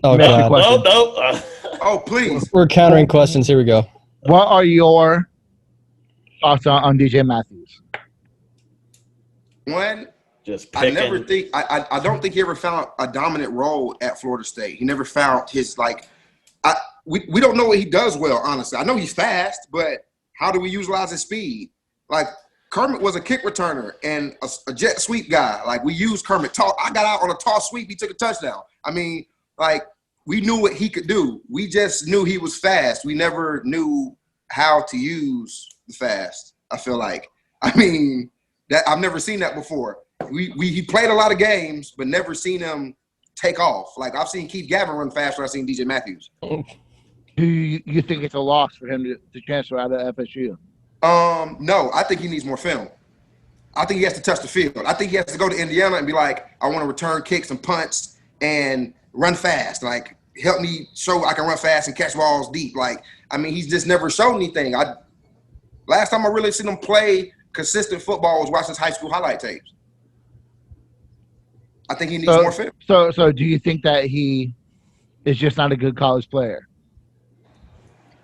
Oh, God. No. Oh, please. We're countering questions. Here we go. What are your thoughts on DJ Matthews? One, just I never think I don't think he ever found a dominant role at Florida State. He never found his we don't know what he does well, honestly. I know he's fast, but how do we utilize his speed? Like Kermit was a kick returner and a jet sweep guy. Like we used Kermit. I got out on a toss sweep, he took a touchdown. I mean, we knew what he could do. We just knew he was fast. We never knew how to use the fast, I feel like. I mean, that I've never seen that before. He played a lot of games, but never seen him take off. Like I've seen Keith Gavin run faster. I've seen DJ Matthews. Do you think it's a loss for him to transfer out of FSU? No, I think he needs more film. I think he has to touch the field. I think he has to go to Indiana and be like, I want to return kicks and punts and run fast. Like, help me show I can run fast and catch balls deep. Like, I mean, he's just never shown anything. Last time I really seen him play consistent football was watching his high school highlight tapes. I think he needs more film. So do you think that he is just not a good college player?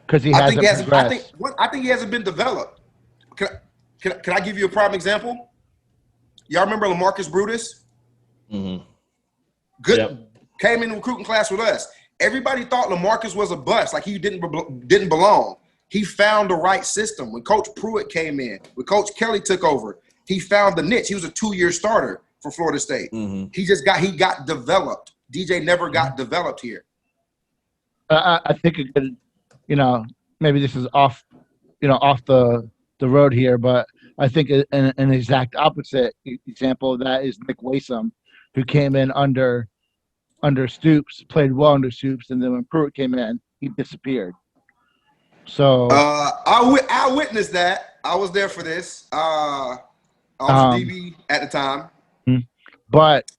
Because he hasn't progressed. I think he hasn't been developed. Can I give you a prime example? Y'all remember LaMarcus Brutus? Mm-hmm. Good. Yep. Came in the recruiting class with us. Everybody thought LaMarcus was a bust, like he didn't belong. He found the right system. When Coach Pruitt came in, when Coach Kelly took over, he found the niche. He was a 2-year starter for Florida State. Mm-hmm. He got developed. DJ never got developed here. I think it could, maybe this is off the road here, but I think an exact opposite example of that is Nick Wasom, who came in under Stoops, played well under Stoops, and then when Pruitt came in, he disappeared. So I witnessed that. I was there for this. I was DB at the time. But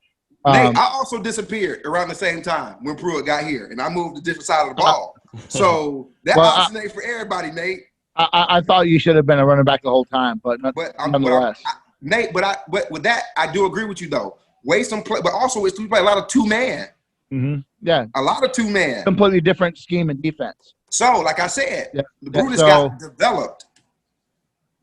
Nate, I also disappeared around the same time when Pruitt got here, and I moved to different side of the ball. So that option ain't for everybody, Nate. I thought you should have been a running back the whole time, but nonetheless. Nate, but with that, I do agree with you though. Waste play, but also we play a lot of 2-man. Mm-hmm. Yeah, a lot of 2-man. Completely different scheme and defense. So, like I said, Brutus got developed.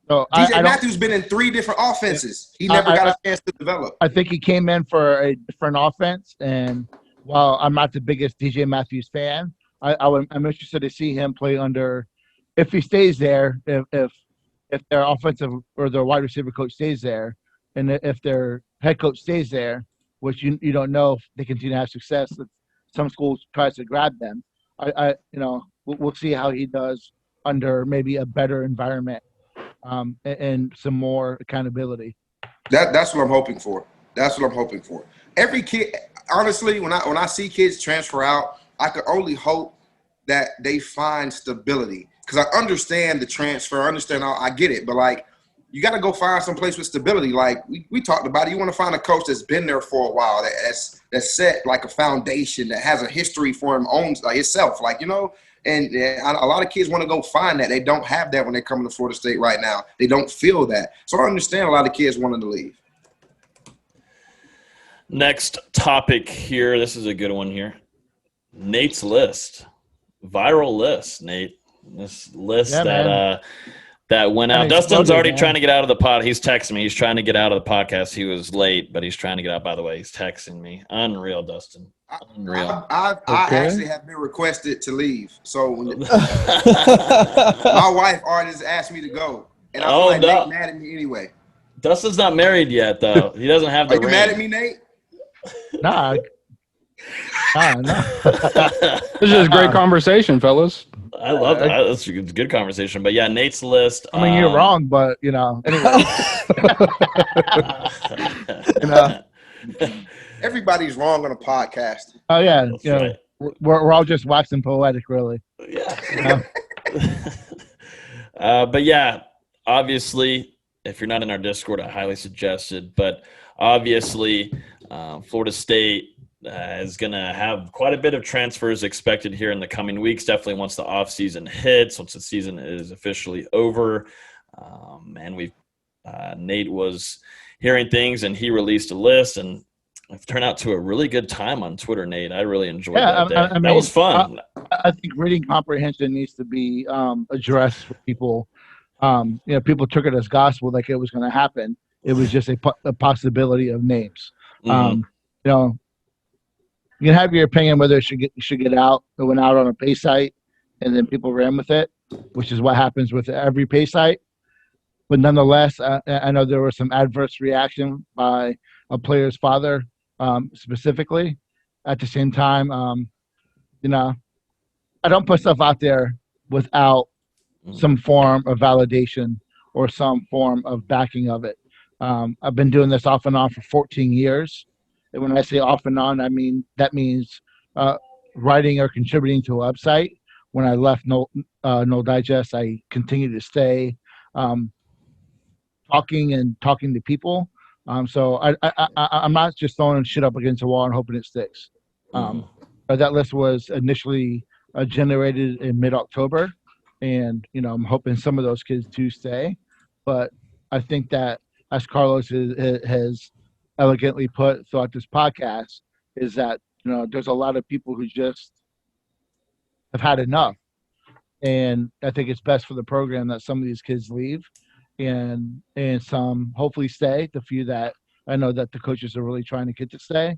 So DJ Matthews been in 3 different offenses. He never got a chance to develop. I think he came in for a different offense, and while I'm not the biggest DJ Matthews fan, I'm interested to see him play under. If he stays there, if their offensive or their wide receiver coach stays there, and if their head coach stays there, which you don't know if they continue to have success, that some schools tries to grab them. We'll see how he does under maybe a better environment and some more accountability. That's what I'm hoping for. That's what I'm hoping for. Every kid, honestly, when I see kids transfer out, I could only hope that they find stability. Because I understand the transfer, I get it, but like you got to go find some place with stability. Like we talked about it. You want to find a coach that's been there for a while, that's set like a foundation, that has a history for him, owns like itself, And a lot of kids want to go find that. They don't have that when they come to Florida State right now. They don't feel that. So I understand a lot of kids wanting to leave. Next topic here. This is a good one here. Nate's list. Viral list, Nate. This list that went out. Dustin's already trying to get out of the pod. He's texting me. He's trying to get out of the podcast. He was late, but he's trying to get out. By the way, he's texting me. Unreal, Dustin. Unreal. I actually have been requested to leave. So my wife already just asked me to go. And I feel like Nate mad at me anyway. Dustin's not married yet, though. He doesn't have the ring. Are you mad at me, Nate? Nah. This is a great conversation, fellas. I love that. That's a good conversation. But yeah, Nate's list. I mean, you're wrong, but anyway. Everybody's wrong on a podcast. Oh yeah, right. We're all just waxing poetic, really. Yeah. But yeah, obviously, if you're not in our Discord, I highly suggest it. But obviously, Florida State is going to have quite a bit of transfers expected here in the coming weeks. Definitely once the offseason hits, once the season is officially over. And Nate was hearing things, and he released a list, and it turned out to a really good time on Twitter, Nate. I really enjoyed that day. I mean, that was fun. I think reading comprehension needs to be addressed for people. People took it as gospel, like it was going to happen. It was just a possibility of names. You can have your opinion whether it should get out. It went out on a pay site, and then people ran with it, which is what happens with every pay site. But nonetheless, I know there was some adverse reaction by a player's father specifically. At the same time, I don't put stuff out there without some form of validation or some form of backing of it. I've been doing this off and on for 14 years. And when I say off and on, that means writing or contributing to a website. When I left No Digest, I continued to stay talking to people. So I'm not just throwing shit up against the wall and hoping it sticks. That list was initially generated in mid-October, and I'm hoping some of those kids do stay. But I think that, as Karlos has elegantly put throughout this podcast, is that there's a lot of people who just have had enough, and I think it's best for the program that some of these kids leave, and some hopefully stay. The few that I know that the coaches are really trying to get to stay,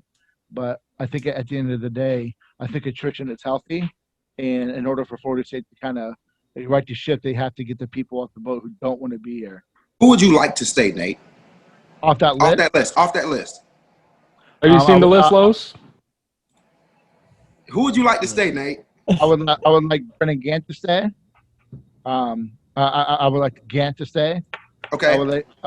but I think at the end of the day, I think attrition is healthy, and in order for Florida State to kind of right the ship, they have to get the people off the boat who don't want to be here. Who would you like to stay, Nate? Off that list. Have you seen the list, Los? Who would you like to stay, Nate? I would like Brennan Gant to stay. I would like Gant to stay. Okay. I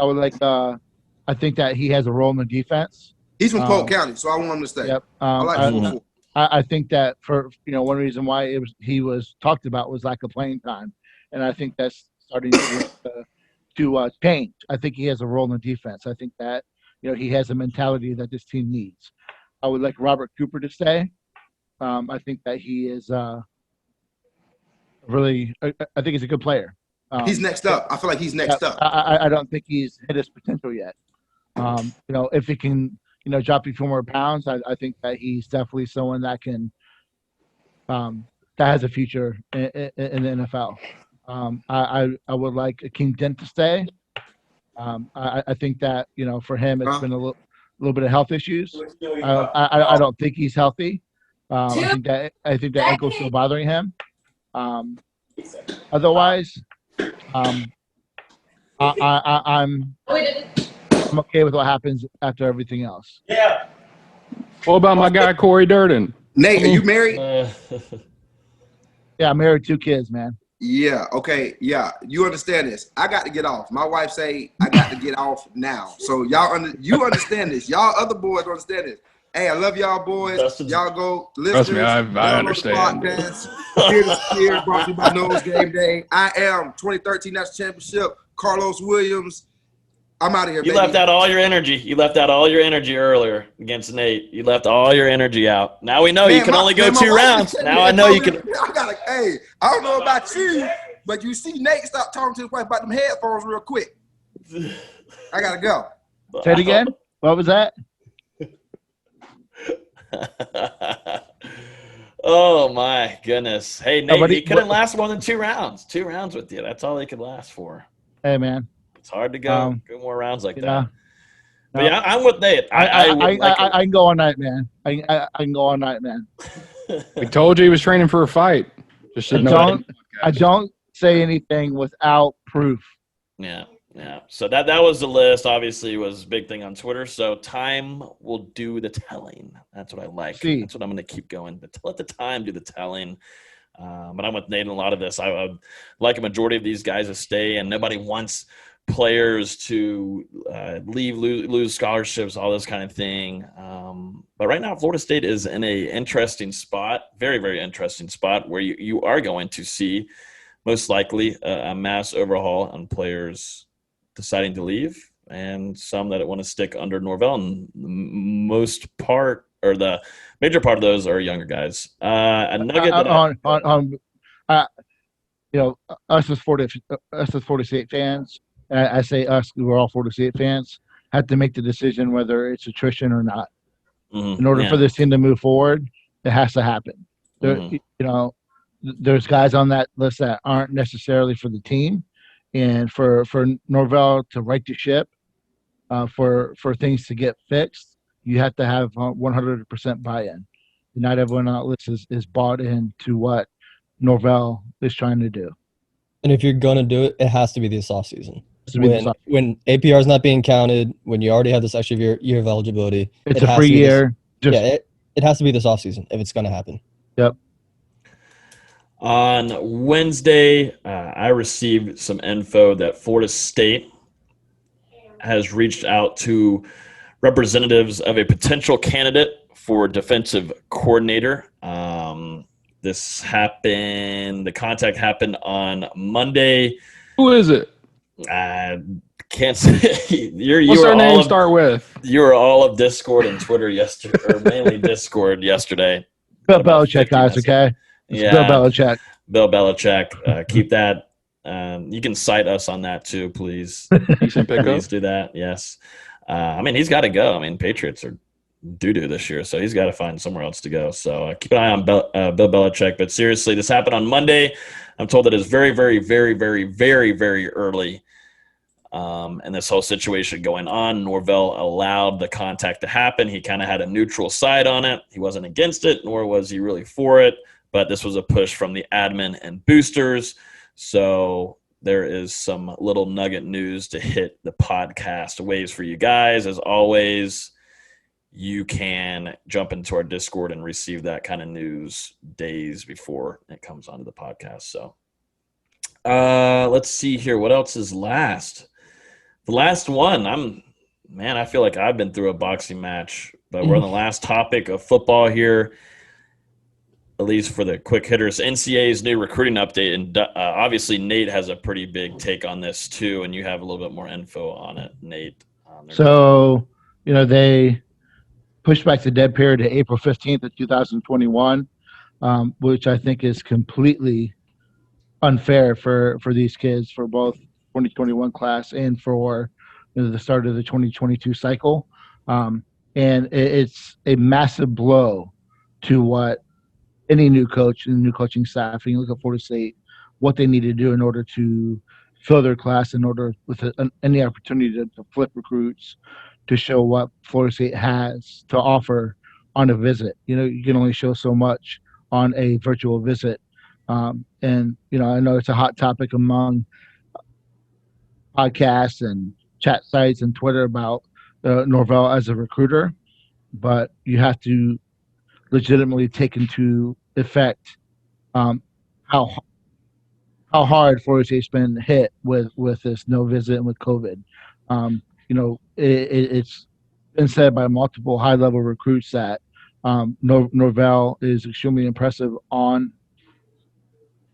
would like. I think that he has a role in the defense. He's from Polk County, so I want him to stay. Yep. I like I think that for one reason why he was talked about was lack of playing time, and I think that's starting to change. I think he has a role in the defense. I think that he has a mentality that this team needs. I would like Robert Cooper to stay. I think that he is really. I think he's a good player. He's next up. I feel like he's next up. I don't think he's hit his potential yet. If he can, drop a few more pounds, I think that he's definitely someone that can, that has a future in the NFL. I would like Akeem Dent to stay. I think that for him it's been a little bit of health issues. I don't think he's healthy. I think that ankle's still bothering him. Otherwise, I'm okay with what happens after everything else. Yeah. What about my guy Corey Durden? Nate, are you married? Yeah, I'm married, 2 kids, man. Yeah. Okay. Yeah. You understand this? I got to get off. My wife say I got to get off now. So you understand this? Y'all other boys understand this? Hey, I love y'all boys. Dustin's, y'all go listeners. Trust me, I understand. Here to Spear, brought to you by No's Game Day. I am 2013 National Championship. Karlos Williams. I'm out of here. You left out all your energy. You left out all your energy earlier against Nate. You left all your energy out. Now we know you can only go 2 rounds. Now I know you can. I don't know about you, but you see Nate stop talking to his wife about them headphones real quick. I gotta go. Say it again. What was that? Oh my goodness! Hey Nate, he couldn't What, last more than 2 rounds. 2 rounds with you. That's all he could last for. hey man, It's hard to go more rounds like that. But yeah, I'm with Nate. I can go all night, man. I can go all night, man. We told you he was training for a fight. Just I don't say anything without proof. Yeah. So that was the list. Obviously, was a big thing on Twitter. So time will do the telling. That's what I like. That's what I'm going to keep going. But let the time do the telling. But I'm with Nate in a lot of this. I would like a majority of these guys to stay, and nobody wants players to lose scholarships, all this kind of thing. But right now, Florida State is in a interesting spot, very, very interesting spot, where you are going to see most likely a mass overhaul on players deciding to leave, and some that want to stick under Norvell. And the major part of those are younger guys. A nugget us as Florida State fans, I say us, we're all Florida State fans, have to make the decision whether it's attrition or not. In order for this team to move forward, it has to happen. There's guys on that list that aren't necessarily for the team, and for Norvell to right the ship, for things to get fixed, you have to have 100% buy-in. Not everyone on that list is bought into what Norvell is trying to do. And if you're going to do it, it has to be this offseason. When APR is not being counted, when you already have this extra year of eligibility. It's a free year. It has to be this offseason if it's going to happen. Yep. On Wednesday, I received some info that Florida State has reached out to representatives of a potential candidate for defensive coordinator. This happened. The contact happened on Monday. Who is it? Can't say. What's their name start with? You were all of Discord and Twitter yesterday, or mainly Discord yesterday. Bill Belichick, guys. Okay. Yeah, Bill Belichick. Bill Belichick. Keep that. You can cite us on that too, please. Please do that. Yes. He's got to go. Patriots are doo-doo this year, so he's got to find somewhere else to go. So keep an eye on Bill Belichick. But seriously, this happened on Monday. I'm told that it's very, very, very, very, very, very early in this whole situation going on. Norvell allowed the contact to happen. He kind of had a neutral side on it. He wasn't against it, nor was he really for it. But this was a push from the admin and boosters. So there is some little nugget news to hit the podcast waves for you guys. As always, you can jump into our Discord and receive that kind of news days before it comes onto the podcast. So let's see here. What else is last? The last one. I feel like I've been through a boxing match, but we're on the last topic of football here, at least for the quick hitters. NCAA's new recruiting update, and obviously Nate has a pretty big take on this too, and you have a little bit more info on it, Nate. So, they pushed back the dead period to April 15th of 2021, which I think is completely unfair for these kids, for both 2021 class and for the start of the 2022 cycle. And it's a massive blow to what any new coach and new coaching staff, and you look at Florida State, what they need to do in order to fill their class, in order with any opportunity to flip recruits, to show what Florida State has to offer on a visit. You can only show so much on a virtual visit. And I know it's a hot topic among podcasts and chat sites and Twitter about Norvell as a recruiter, but you have to legitimately take into effect how hard Florida State's been hit with this no visit and with COVID. It's been said by multiple high-level recruits that Norvell is extremely impressive on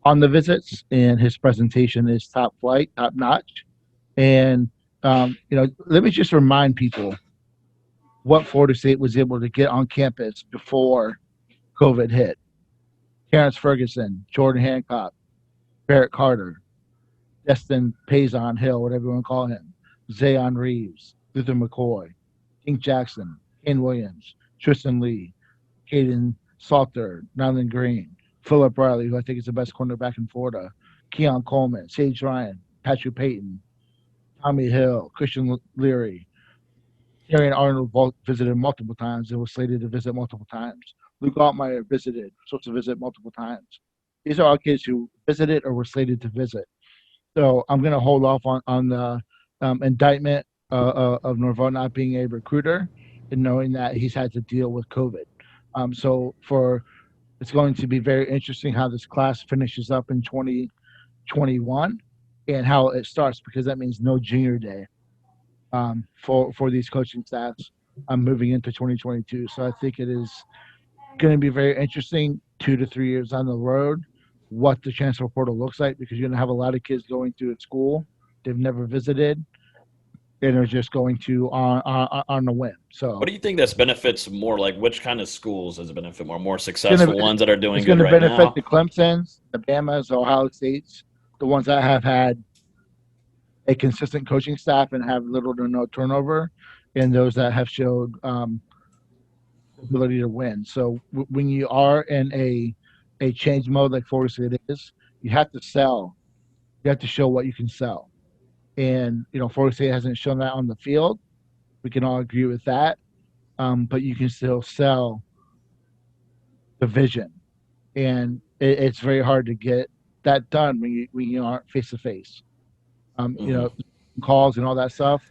the visits, and his presentation is top flight, top notch. And let me just remind people what Florida State was able to get on campus before COVID hit. Terrence Ferguson, Jordan Hancock, Barrett Carter, Dustin Payson Hill, whatever you want to call him, Zayon Reeves, Luther McCoy, King Jackson, Ken Williams, Tristan Lee, Caden Salter, Nyland Green, Philip Riley, who I think is the best cornerback in Florida, Keon Coleman, Sage Ryan, Patrick Payton, Tommy Hill, Christian Leary. Terry Arnold visited multiple times and was slated to visit multiple times. Luke Altmaier visited, supposed to visit multiple times. These are all kids who visited or were slated to visit. So I'm going to hold off on the indictment of Norvell not being a recruiter and knowing that he's had to deal with COVID. It's going to be very interesting how this class finishes up in 2021 and how it starts, because that means no junior day for these coaching staffs moving into 2022. So I think it is going to be very interesting 2 to 3 years on the road what the transfer portal looks like, because you're going to have a lot of kids going to a school they've never visited and are just going to on a whim. So what do you think this benefits more? Like, which kind of schools does it benefit more? More successful ones that are doing good right now? It's going to benefit the Clemsons, the Bamas, the Ohio States, the ones that have had a consistent coaching staff and have little to no turnover, and those that have showed ability to win. So when you are in a change mode like Florida State is, you have to sell. You have to show what you can sell. And, Florida State hasn't shown that on the field. We can all agree with that. But you can still sell the vision. And it's very hard to get that done when you aren't face-to-face. Calls and all that stuff,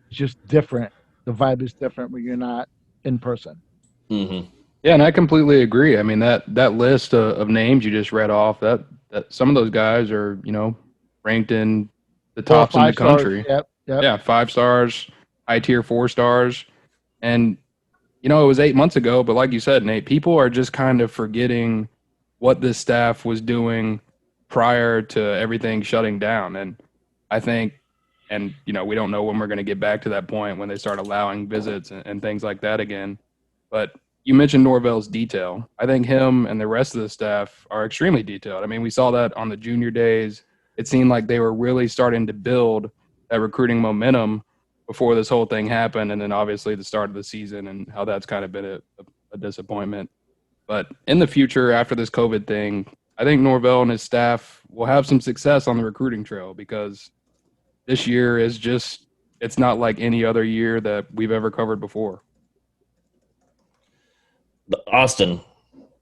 it's just different. The vibe is different when you're not in person. Mm-hmm. Yeah, and I completely agree. I mean, that list of names you just read off, that some of those guys are, ranked in the tops in the country. Yep. Yeah, 5 stars, high tier 4 stars. And, it was 8 months ago, but like you said, Nate, people are just kind of forgetting what this staff was doing prior to everything shutting down. And I think, we don't know when we're going to get back to that point when they start allowing visits and things like that again. But you mentioned Norvell's detail. I think him and the rest of the staff are extremely detailed. I mean, we saw that on the junior days. It seemed like they were really starting to build that recruiting momentum before this whole thing happened. And then obviously the start of the season and how that's kind of been a disappointment. But in the future, after this COVID thing, I think Norvell and his staff will have some success on the recruiting trail, because this year is just, it's not like any other year that we've ever covered before. Austin,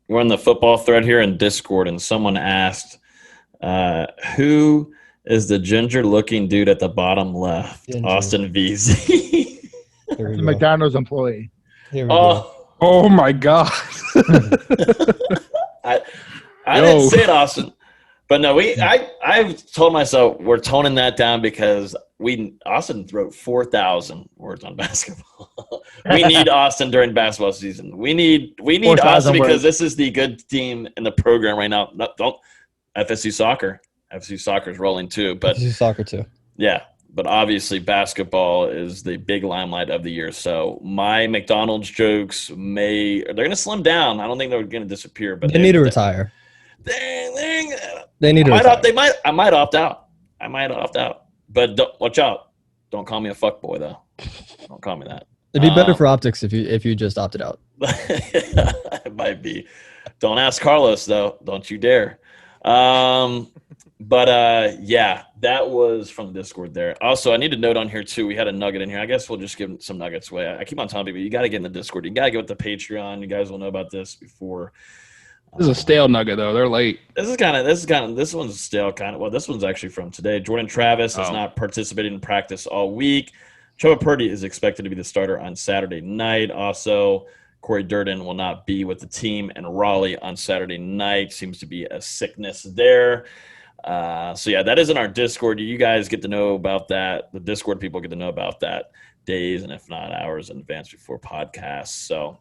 we're on the football thread here in Discord, and someone asked, who is the ginger-looking dude at the bottom left? Ginger. Austin VZ. The McDonald's employee. Here we go. Oh my God. I didn't say it, Austin. But no, I've told myself we're toning that down because Austin wrote 4,000 words on basketball. We need Austin during basketball season. We need Austin because this is the good team in the program right now. FSU soccer. FSU soccer is rolling too. But FSU soccer too. Yeah, but obviously basketball is the big limelight of the year. So my McDonald's jokes they're going to slim down. I don't think they're going to disappear. But they need to retire. They need to retire. I might opt out. But watch out. Don't call me a fuckboy, though. Don't call me that. It'd be better for optics if you just opted out. It might be. Don't ask Karlos, though. Don't you dare. Yeah, that was from the Discord there. Also, I need to note on here, too, we had a nugget in here. I guess we'll just give some nuggets away. I keep on telling people, you got to get in the Discord. You got to get with the Patreon. You guys will know about this before. This is a stale nugget, though. They're late. This one's stale kind of. Well, this one's actually from today. Jordan Travis has not participated in practice all week. Trevor Purdy is expected to be the starter on Saturday night. Also, Corey Durden will not be with the team in Raleigh on Saturday night. Seems to be a sickness there. That is in our Discord. You guys get to know about that. The Discord people get to know about that days and if not hours in advance before podcasts. So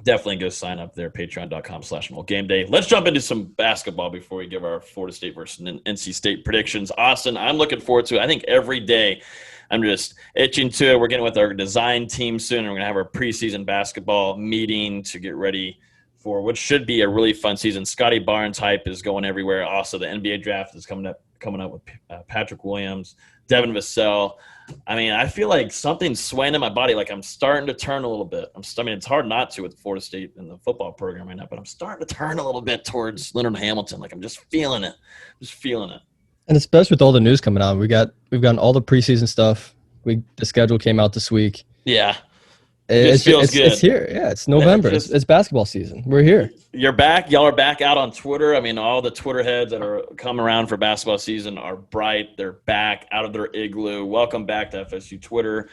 definitely go sign up there, patreon.com/NoleGameDay. Let's jump into some basketball before we give our Florida State versus NC State predictions. Austin, I'm looking forward to it. I think every day I'm just itching to it. We're getting with our design team soon, and we're going to have our preseason basketball meeting to get ready for what should be a really fun season. Scottie Barnes hype is going everywhere. Also, the NBA draft is coming coming up with Patrick Williams, Devin Vassell. I mean, I feel like something's swaying in my body. Like I'm starting to turn a little bit. I mean, it's hard not to with Florida State in the football program right now, but I'm starting to turn a little bit towards Leonard Hamilton. Like I'm just feeling it. And especially with all the news coming out, we've gotten all the preseason stuff. The schedule came out this week. Yeah. It feels good. It's here. Yeah, it's November. It's basketball season. We're here. You're back. Y'all are back out on Twitter. I mean, all the Twitter heads that are coming around for basketball season are bright. They're back out of their igloo. Welcome back to FSU Twitter.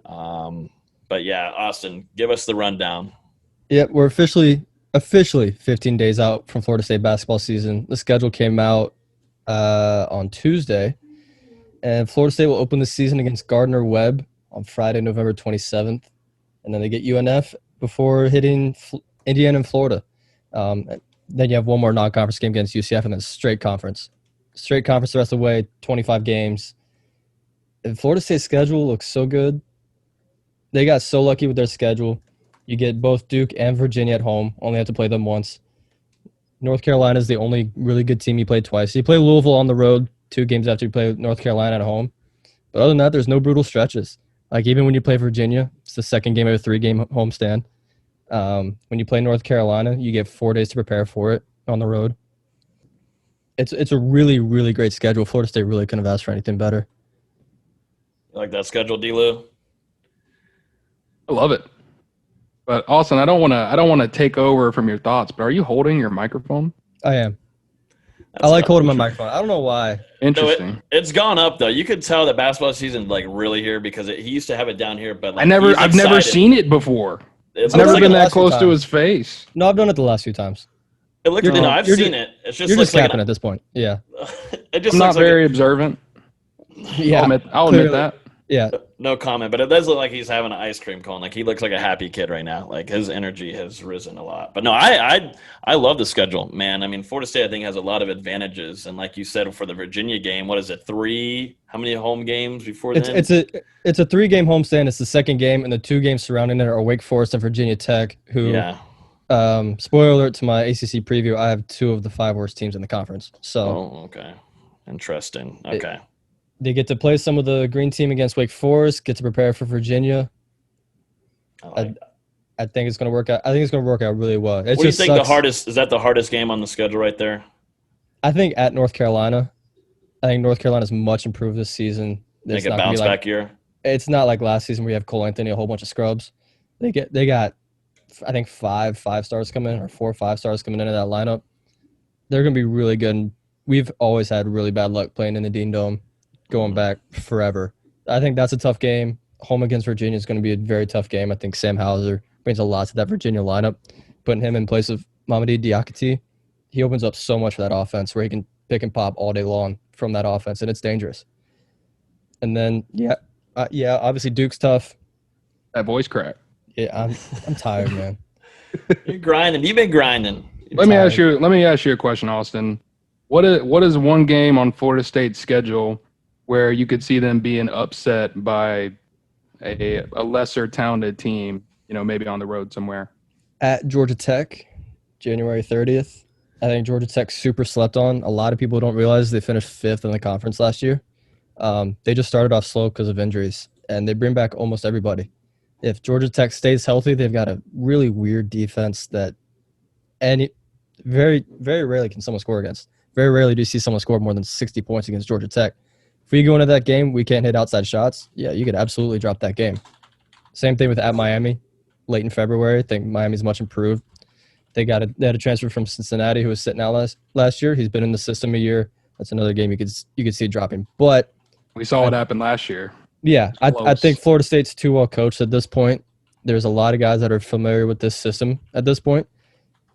But yeah, Austin, give us the rundown. Yeah, we're officially 15 days out from Florida State basketball season. The schedule came out on Tuesday, and Florida State will open the season against Gardner-Webb on Friday, November 27th. And then they get UNF before hitting Indiana and Florida. Then you have one more non-conference game against UCF, and then straight conference. Straight conference the rest of the way, 25 games. And Florida State's schedule looks so good. They got so lucky with their schedule. You get both Duke and Virginia at home. Only have to play them once. North Carolina is the only really good team you played twice. You play Louisville on the road 2 games after you play North Carolina at home. But other than that, there's no brutal stretches. Like, even when you play Virginia, it's the second game of a 3-game homestand. When you play North Carolina, you get 4 days to prepare for it on the road. It's a really, really great schedule. Florida State really couldn't have asked for anything better. You like that schedule, D-Lou? I love it. But Austin, I don't want to take over from your thoughts, but are you holding your microphone? I am. I like holding my microphone. I don't know why. Interesting. No, it's gone up though. You could tell that basketball season like really here because he used to have it down here, but like, I've never seen it before. It's never been that close to his face. No, I've done it the last few times. It looks. No, I've seen it. It's just. You're just capping at this point. Yeah. I'm not very observant. Yeah, I'll admit that. Yeah. No comment, but it does look like he's having an ice cream cone. Like he looks like a happy kid right now. Like his energy has risen a lot. But no, I love the schedule, man. I mean, Florida State I think has a lot of advantages, and like you said for the Virginia game, what is it? 3? How many home games before then? It's a 3-game homestand. It's the second game, and the 2 games surrounding it are Wake Forest and Virginia Tech. Who? Yeah. Spoiler alert to my ACC preview. I have 2 of the 5 worst teams in the conference. So. Oh, okay. Interesting. Okay. They get to play some of the green team against Wake Forest, get to prepare for Virginia. I think it's going to work out. I think it's going to work out really well. What do you think is that the hardest game on the schedule right there? I think at North Carolina. I think North Carolina's much improved this season. Like a bounce back year? It's not like last season where you have Cole Anthony, a whole bunch of scrubs. They got, I think, 5 5-stars coming in, or 4 5-stars coming into that lineup. They're going to be really good. And we've always had really bad luck playing in the Dean Dome. Going back forever. I think that's a tough game. Home against Virginia is going to be a very tough game. I think Sam Hauser brings a lot to that Virginia lineup. Putting him in place of Mamadi Diakite, he opens up so much for that offense where he can pick and pop all day long from that offense, and it's dangerous. And then, obviously Duke's tough. That voice crack. Yeah, I'm tired, man. You're grinding. You've been grinding. Let me ask you a question, Austin. What is one game on Florida State's schedule where you could see them being upset by a lesser talented team, maybe on the road somewhere? At Georgia Tech, January 30th. I think Georgia Tech super slept on. A lot of people don't realize they finished 5th in the conference last year. They just started off slow because of injuries, and they bring back almost everybody. If Georgia Tech stays healthy, they've got a really weird defense that very, very rarely can someone score against. Very rarely do you see someone score more than 60 points against Georgia Tech. If we go into that game, we can't hit outside shots. Yeah, you could absolutely drop that game. Same thing with at Miami, late in February. I think Miami's much improved. They had a transfer from Cincinnati who was sitting out last year. He's been in the system a year. That's another game you could see dropping. But we saw what happened last year. Yeah, I think Florida State's too well coached at this point. There's a lot of guys that are familiar with this system at this point.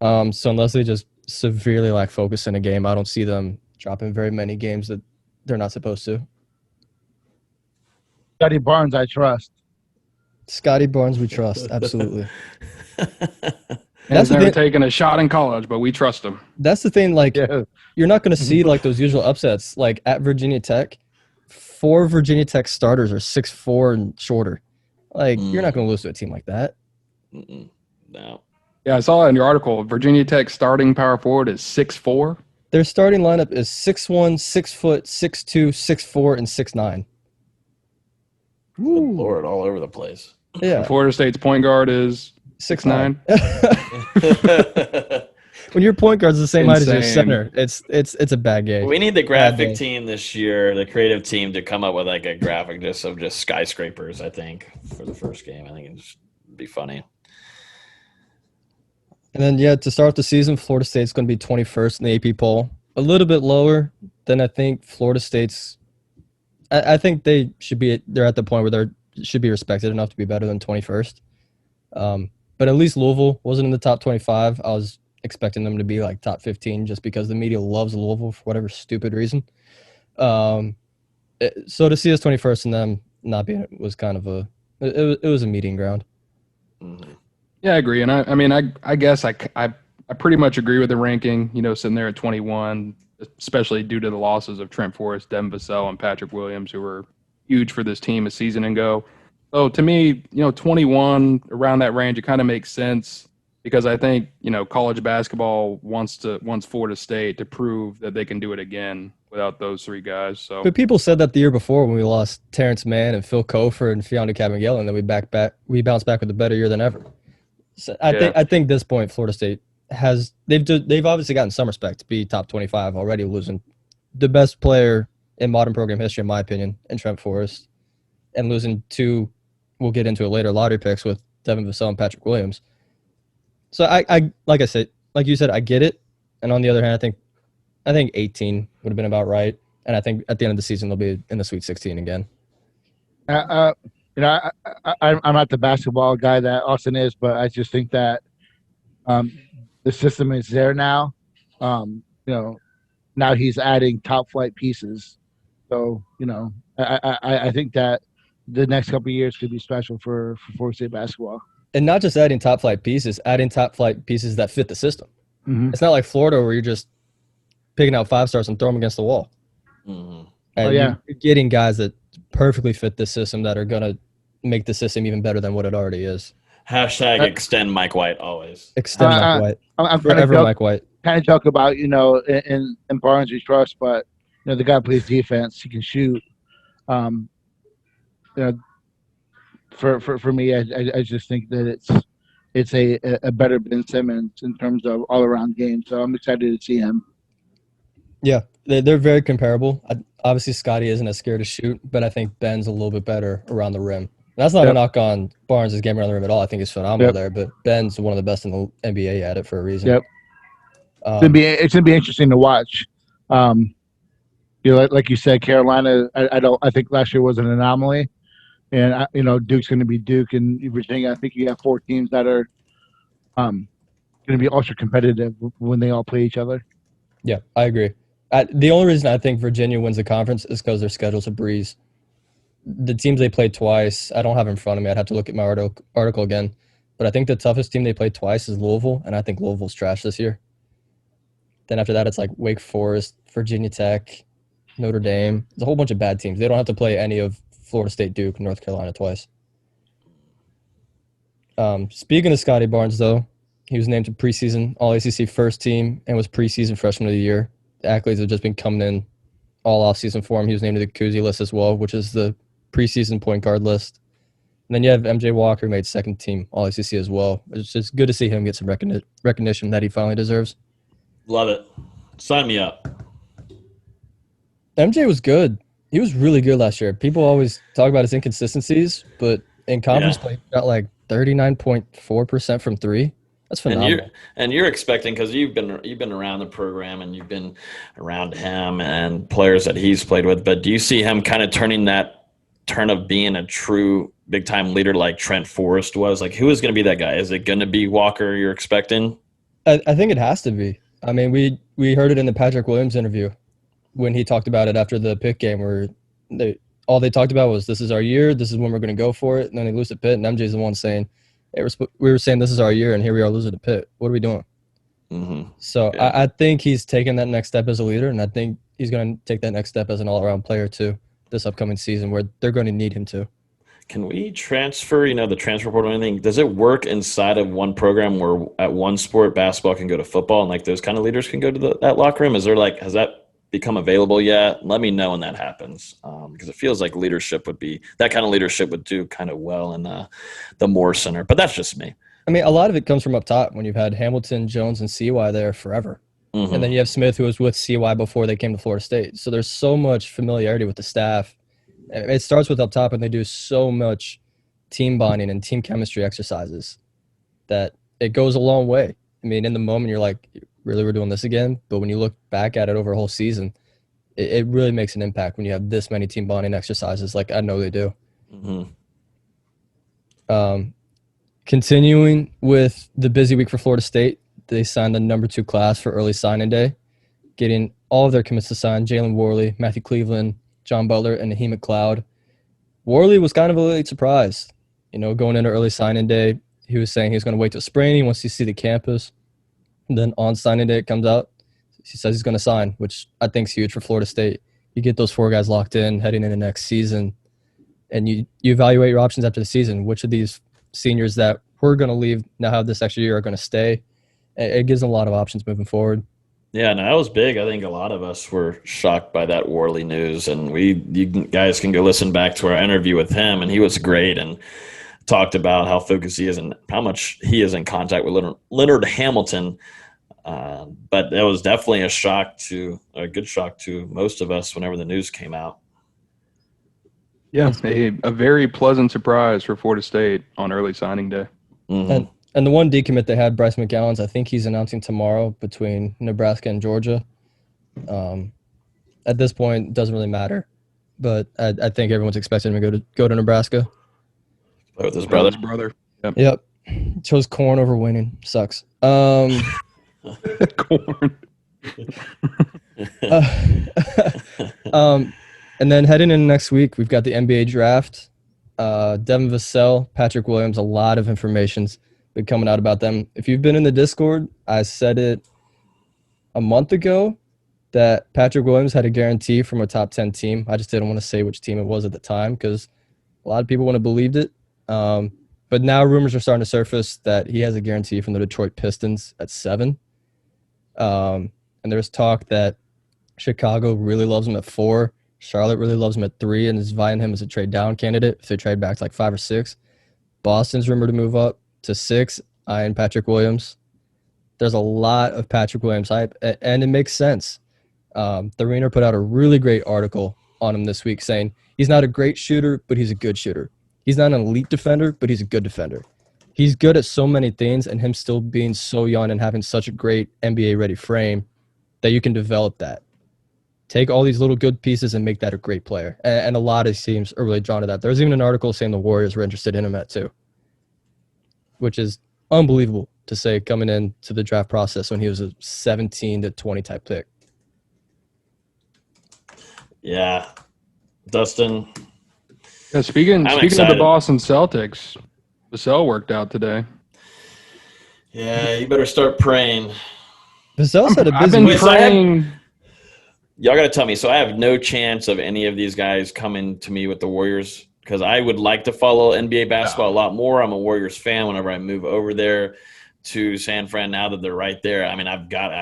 So unless they just severely lack focus in a game, I don't see them dropping very many games that they're not supposed to. Scottie Barnes, I trust. Scottie Barnes, we trust. Absolutely. He's never taken a shot in college, but we trust him. That's the thing. Like, you're not going to see like those usual upsets. Like at Virginia Tech, 4 Virginia Tech starters are 6'4" and shorter. Like, you're not going to lose to a team like that. No. Yeah, I saw in your article, Virginia Tech starting power forward is 6'4". Their starting lineup is 6'1", 6 foot, 6'2", 6'4", and 6'9". Good Lord, all over the place. Yeah. Florida State's point guard is 6'9". When your point guard's the same height as your Insane. center, it's a bad game. We need the graphic team this year, the creative team, to come up with like a graphic of just skyscrapers, I think, for the first game. I think it'd just be funny. And then, to start the season, Florida State's going to be 21st in the AP poll. A little bit lower than I think Florida State's. I think they're at the point where they should be respected enough to be better than 21st. But at least Louisville wasn't in the top 25. I was expecting them to be like top 15 just because the media loves Louisville for whatever stupid reason. So to see us 21st and them not being it was kind of it was a meeting ground. Mm-hmm. Yeah, I agree. And I guess I pretty much agree with the ranking, sitting there at 21, especially due to the losses of Trent Forrest, Devin Vassell, and Patrick Williams, who were huge for this team a season ago. So to me, 21, around that range, it kind of makes sense because I think, college basketball wants Florida State to prove that they can do it again without those three guys. So, but people said that the year before when we lost Terrence Mann and Phil Kofer and Fiondu Kabengele, and then we bounced back with a better year than ever. So I think at this point Florida State they've obviously gotten some respect to be top 25 already, losing the best player in modern program history, in my opinion, in Trent Forrest, and losing two, we'll get into it later, lottery picks with Devin Vassell and Patrick Williams. So I like I said, like you said, I get it. And on the other hand, I think 18 would have been about right. And I think at the end of the season they'll be in the Sweet 16 again. I'm not the basketball guy that Austin is, but I just think that the system is there now. Now he's adding top flight pieces. So, I think that the next couple of years could be special for Florida State basketball. And not just adding top flight pieces, adding top flight pieces that fit the system. Mm-hmm. It's not like Florida where you're just picking out 5-stars and throwing them against the wall. Mm-hmm. And you're getting guys that perfectly fit the system that are going to make the system even better than what it already is. Hashtag extend Mike White always. Extend Mike White. I'm forever Mike White. Kind of joke about, in Barnes we trust, but, the guy plays defense. He can shoot. For me, I just think that it's a better Ben Simmons in terms of all around game. So I'm excited to see him. Yeah, they're very comparable. Obviously, Scottie isn't as scared to shoot, but I think Ben's a little bit better around the rim. That's not a knock on Barnes' game around the rim at all. I think he's phenomenal there, but Ben's one of the best in the NBA at it for a reason. Yep. It's gonna be interesting to watch. Like you said, Carolina. I think last year was an anomaly. And, Duke's going to be Duke, and Virginia, I think you have 4 teams that are going to be ultra competitive when they all play each other. Yeah, I agree. The only reason I think Virginia wins the conference is because their schedule's a breeze. The teams they played twice, I don't have in front of me. I'd have to look at my article again. But I think the toughest team they played twice is Louisville, and I think Louisville's trash this year. Then after that, it's like Wake Forest, Virginia Tech, Notre Dame. There's a whole bunch of bad teams. They don't have to play any of Florida State, Duke, North Carolina twice. Speaking of Scottie Barnes, though, he was named to preseason All-ACC first team and was preseason freshman of the year. The accolades have just been coming in all off-season for him. He was named to the Cousy list as well, which is the preseason point guard list. And then you have MJ Walker, who made second team All-ACC as well. It's just good to see him get some recognition that he finally deserves. Love it. Sign me up. MJ was good. He was really good last year. People always talk about his inconsistencies, but in conference play, he got like 39.4% from 3. That's phenomenal. And you're expecting, because you've been around the program and you've been around him and players that he's played with, but do you see him kind of turn of being a true big-time leader like Trent Forrest was? Like, who is going to be that guy? Is it going to be Walker you're expecting? I think it has to be. I mean, we heard it in the Patrick Williams interview when he talked about it after the Pitt game, where all they talked about was, this is our year, this is when we're going to go for it, and then they lose to Pitt, and MJ's the one saying, hey, we were saying this is our year, and here we are losing to Pitt. What are we doing? Mm-hmm. So yeah. I think he's taken that next step as a leader, and I think he's going to take that next step as an all-around player too this upcoming season, where they're going to need him to. can we transfer, the transfer portal or anything? Does it work inside of one program where at one sport, basketball can go to football and like those kind of leaders can go to that locker room? Is there has that become available yet? Let me know when that happens. Because it feels like that kind of leadership would do kind of well in the Moore Center, but that's just me. I mean, a lot of it comes from up top when you've had Hamilton, Jones, and CY there forever. Mm-hmm. And then you have Smith, who was with CY before they came to Florida State. So there's so much familiarity with the staff. It starts with up top, and they do so much team bonding and team chemistry exercises that it goes a long way. I mean, in the moment, you're like, really, we're doing this again? But when you look back at it over a whole season, it really makes an impact when you have this many team bonding exercises like I know they do. Mm-hmm. Continuing with the busy week for Florida State, they signed the number 2 class for early signing day, getting all of their commits to sign: Jalen Worley, Matthew Cleveland, John Butler, and Naheem McLeod. Worley was kind of a late surprise. Going into early signing day, he was saying he was going to wait till spring. He wants to see the campus. And then on signing day, it comes out. He says he's going to sign, which I think is huge for Florida State. You get those 4 guys locked in heading into next season, and you evaluate your options after the season. Which of these seniors that were going to leave now have this extra year are going to stay? It gives them a lot of options moving forward. Yeah, no, that was big. I think a lot of us were shocked by that Worley news, and you guys can go listen back to our interview with him, and he was great and talked about how focused he is and how much he is in contact with Leonard Hamilton. But that was definitely a good shock to most of us whenever the news came out. Yeah, a very pleasant surprise for Florida State on early signing day. Mm-hmm. And the one decommit they had, Bryce McGowan's, I think he's announcing tomorrow between Nebraska and Georgia. At this point, it doesn't really matter. But I think everyone's expecting him to go to Nebraska. Play with his brother. Yep. Chose corn over winning. Sucks. Corn. And then heading into next week, we've got the NBA draft. Devin Vassell, Patrick Williams, a lot of information's been coming out about them. If you've been in the Discord, I said it a month ago that Patrick Williams had a guarantee from a top 10 team. I just didn't want to say which team it was at the time because a lot of people wouldn't have believed it. But now rumors are starting to surface that he has a guarantee from the Detroit Pistons at 7. And there's talk that Chicago really loves him at 4. Charlotte really loves him at 3 and is vying him as a trade down candidate if they trade back to like 5 or 6. Boston's rumored to move up to 6, eyeing Patrick Williams. There's a lot of Patrick Williams hype, and it makes sense. The Ringer put out a really great article on him this week saying he's not a great shooter, but he's a good shooter. He's not an elite defender, but he's a good defender. He's good at so many things, and him still being so young and having such a great NBA-ready frame that you can develop that. Take all these little good pieces and make that a great player. And a lot of teams are really drawn to that. There's even an article saying the Warriors were interested in him at 2, which is unbelievable to say coming into the draft process when he was a 17 to 20 type pick. Yeah. Dustin. Yeah, speaking of the Boston Celtics, Vassell worked out today. Yeah, you better start praying. Vassell's had a busy I've been praying. Y'all got to tell me. So I have no chance of any of these guys coming to me with the Warriors because I would like to follow NBA basketball a lot more. I'm a Warriors fan whenever I move over there to San Fran now that they're right there. I mean, I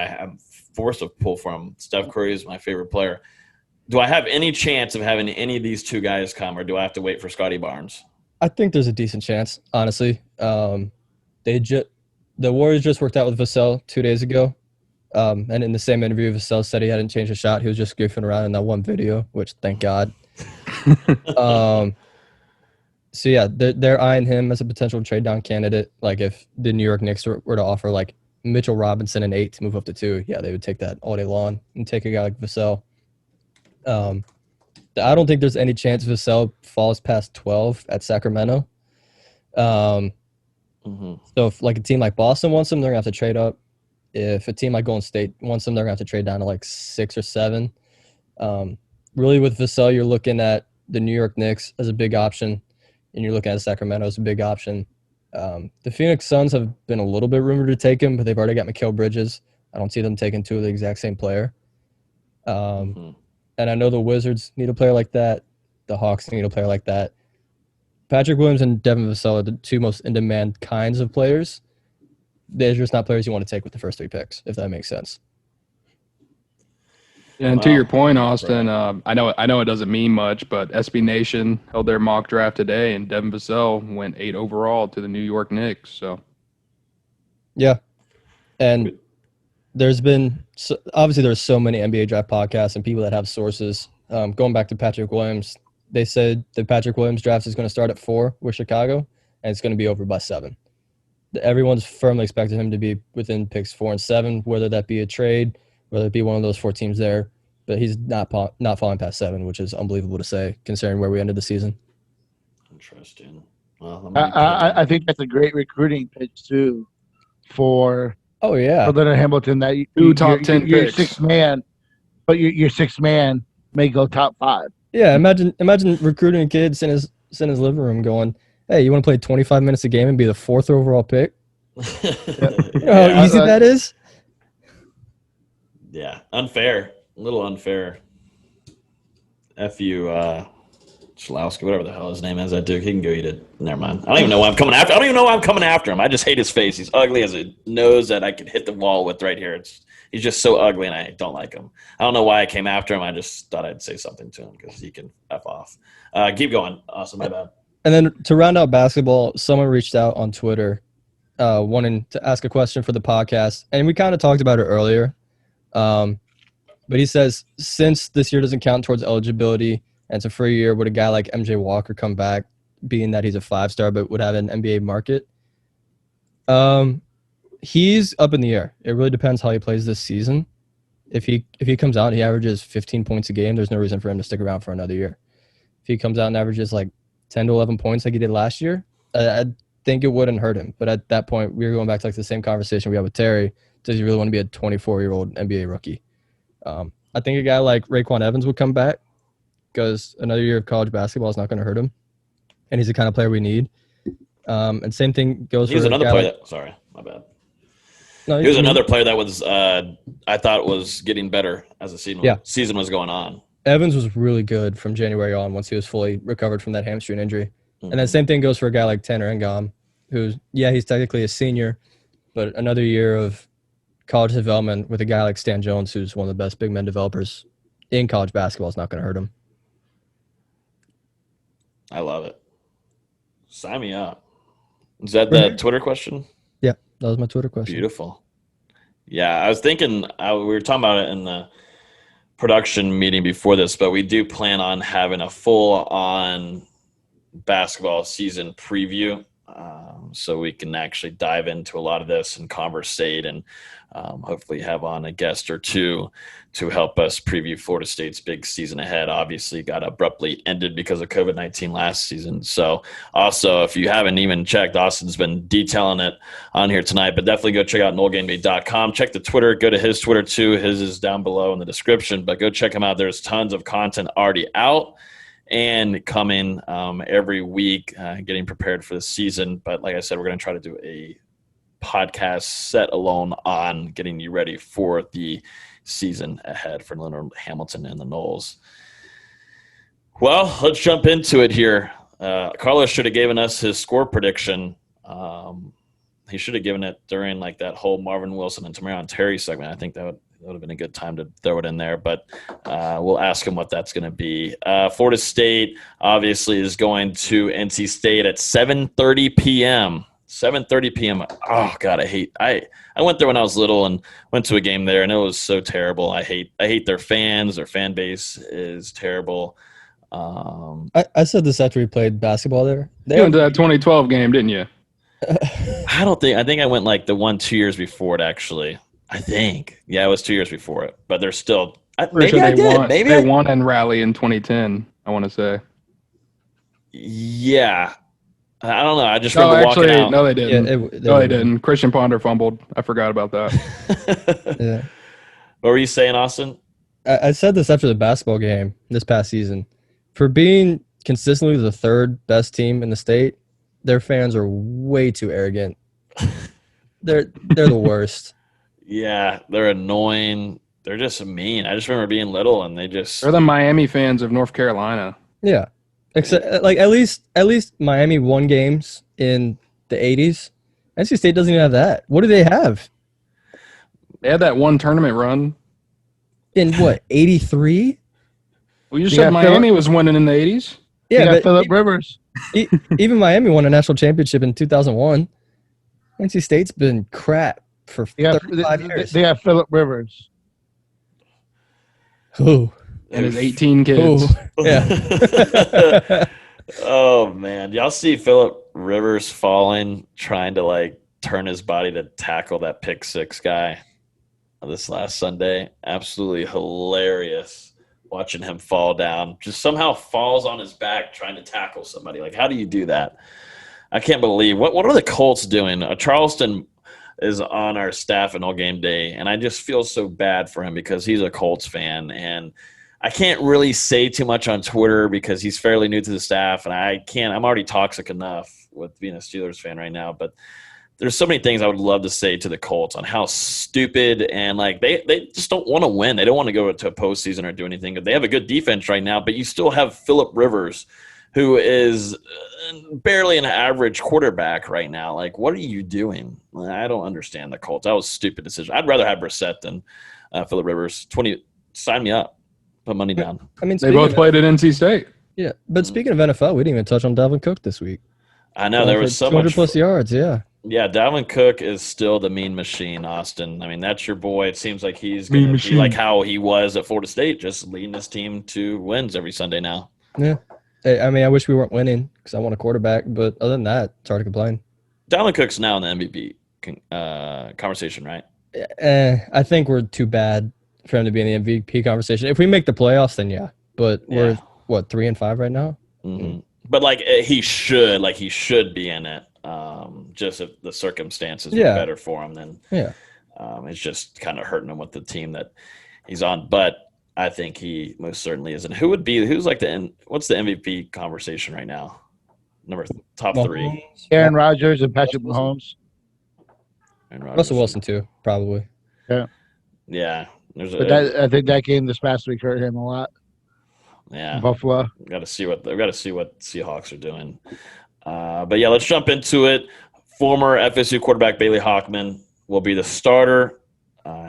have force of pull from Steph Curry is my favorite player. Do I have any chance of having any of these 2 guys come, or do I have to wait for Scottie Barnes? I think there's a decent chance, honestly. The Warriors just worked out with Vassell 2 days ago. And in the same interview, Vassell said he hadn't changed a shot. He was just goofing around in that one video, which thank God. So, yeah, they're eyeing him as a potential trade-down candidate. Like, if the New York Knicks were to offer, like, Mitchell Robinson an 8 to move up to 2, yeah, they would take that all day long and take a guy like Vassell. I don't think there's any chance Vassell falls past 12 at Sacramento. So, if, like, a team like Boston wants him, they're going to have to trade up. If a team like Golden State wants them, they're going to have to trade down to like 6 or 7. Really, with Vassell, you're looking at the New York Knicks as a big option, and you're looking at Sacramento as a big option. The Phoenix Suns have been a little bit rumored to take him, but they've already got Mikal Bridges. I don't see them taking 2 of the exact same player. And I know the Wizards need a player like that. The Hawks need a player like that. Patrick Williams and Devin Vassell are the two most in-demand kinds of players. They're just not players you want to take with the first 3 picks, if that makes sense. And to your point, Austin, I know it doesn't mean much, but SB Nation held their mock draft today, and Devin Vassell went 8 overall to the New York Knicks. So, yeah, and there's so many NBA draft podcasts and people that have sources. Going back to Patrick Williams, they said the Patrick Williams draft is going to start at 4 with Chicago, and it's going to be over by 7. Everyone's firmly expecting him to be within picks 4 and 7, whether that be a trade, whether it be one of those 4 teams there. But he's not falling past 7, which is unbelievable to say, considering where we ended the season. Interesting. Well, I think that's a great recruiting pitch too for Leonard Hamilton. That two top 10 your picks. 6th man, but your 6th man may go top 5. Yeah, imagine recruiting a kid in his living room going, "Hey, you want to play 25 minutes a game and be the 4th overall pick?" You know how easy that is? Yeah, unfair. A little unfair. F you, Schlowski, whatever the hell his name is at Duke. He can go eat it. Never mind. I don't even know why I'm coming after. I don't even know why I'm coming after him. I just hate his face. He's ugly as a nose that I could hit the wall with right here. He's just so ugly, and I don't like him. I don't know why I came after him. I just thought I'd say something to him because he can F off. Keep going. Awesome. My bad. And then to round out basketball, someone reached out on Twitter wanting to ask a question for the podcast. And we kind of talked about it earlier. But he says, since this year doesn't count towards eligibility and it's a free year, would a guy like MJ Walker come back, being that he's a 5-star but would have an NBA market? He's up in the air. It really depends how he plays this season. If he comes out and he averages 15 points a game, there's no reason for him to stick around for another year. If he comes out and averages like 10 to 11 points like he did last year, I think it wouldn't hurt him. But at that point, we were going back to like the same conversation we had with Terry. Does he really want to be a 24-year-old NBA rookie? I think a guy like Raekwon Evans would come back because another year of college basketball is not going to hurt him. And he's the kind of player we need. And same thing goes for another player sorry, my bad. No, he was another player that was I thought was getting better as the season was going on. Evans was really good from January on once he was fully recovered from that hamstring injury. Mm-hmm. And then same thing goes for a guy like Tanner Ngom, who's, he's technically a senior, but another year of college development with a guy like Stan Jones, who's one of the best big men developers in college basketball, is not going to hurt him. I love it. Sign me up. Is that the Twitter question? Yeah, that was my Twitter question. Beautiful. Yeah, I was thinking, we were talking about it in the production meeting before this, but we do plan on having a full-on basketball season preview, so we can actually dive into a lot of this and conversate and hopefully have on a guest or two to help us preview Florida State's big season ahead. Obviously got abruptly ended because of COVID-19 last season. So also, if you haven't even checked, Austin's been detailing it on here tonight, but definitely go check out NoelGameDay.com. Check the Twitter. Go to his Twitter too. His is down below in the description, but go check him out. There's tons of content already out and coming every week, getting prepared for the season. But like I said, we're going to try to do a podcast set alone on getting you ready for the season ahead for Leonard Hamilton and the Noles. Well, let's jump into it here. Karlos should have given us his score prediction. He should have given it during like that whole Marvin Wilson and Tamarion Terry segment. I think that would have been a good time to throw it in there, but we'll ask him what that's going to be. Florida State obviously is going to NC State at 7:30 p.m. 7:30 p.m. Oh God, I went there when I was little and went to a game there, and it was so terrible. I hate their fans. Their fan base is terrible. I said this after we played basketball there. You went to that 2012 game, didn't you? I think I went like the 1-2 years before it, actually. I think. Yeah, it was 2 years before it. But they're still maybe I did. Maybe they won and rally in 2010, I want to say. Yeah. I don't know. I just remember walking out. No, they didn't. Yeah, they didn't. Christian Ponder fumbled. I forgot about that. Yeah. What were you saying, Austin? I said this after the basketball game this past season. For being consistently the third best team in the state, their fans are way too arrogant. They're the worst. Yeah, they're annoying. They're just mean. I just remember being little and they're the Miami fans of North Carolina. Yeah. Except like at least Miami won games in the 80s. NC State doesn't even have that. What do they have? They had that one tournament run. In what, 83? Well, you said Miami was winning in the 80s? Yeah, but Phillip Rivers. Even Miami won a national championship in 2001. NC State's been crap for 35 years. They have Phillip Rivers. Who? And his 18 kids. Ooh. Yeah. Oh, man. Y'all see Phillip Rivers falling, trying to, like, turn his body to tackle that pick six guy this last Sunday? Absolutely hilarious watching him fall down. Just somehow falls on his back trying to tackle somebody. Like, how do you do that? I can't believe. What are the Colts doing? Charleston is on our staff in all game day, and I just feel so bad for him because he's a Colts fan, and I can't really say too much on Twitter because he's fairly new to the staff, and I'm already toxic enough with being a Steelers fan right now, but there's so many things I would love to say to the Colts on how stupid and like they just don't want to win. They don't want to go to a postseason or do anything. They have a good defense right now, but you still have Phillip Rivers, who is barely an average quarterback right now. Like, what are you doing? I don't understand the Colts. That was a stupid decision. I'd rather have Brissett than Phillip Rivers. Sign me up. Put money down. I mean, they both played at NC State. Yeah, but speaking of NFL, we didn't even touch on Dalvin Cook this week. I know there was so much 200+ yards. Yeah. Yeah, Dalvin Cook is still the mean machine, Austin. I mean, that's your boy. It seems like he's going to be like how he was at Florida State, just leading his team to wins every Sunday now. Yeah. I mean, I wish we weren't winning because I want a quarterback, but other than that, it's hard to complain. Dalvin Cook's now in the MVP conversation, right? I think we're too bad for him to be in the MVP conversation. If we make the playoffs, then yeah. But we're, 3-5 right now? Mm-hmm. But, like, he should be in it. Just if the circumstances were better for him, then it's just kind of hurting him with the team that he's on. But I think he most certainly isn't. Who's like what's the MVP conversation right now? Top three. Aaron Rodgers and Patrick Mahomes. Russell Wilson too, probably. Yeah. Yeah. I think that game this past week hurt him a lot. Yeah. Buffalo. We got to see what Seahawks are doing. But yeah, let's jump into it. Former FSU quarterback Bailey Hockman will be the starter.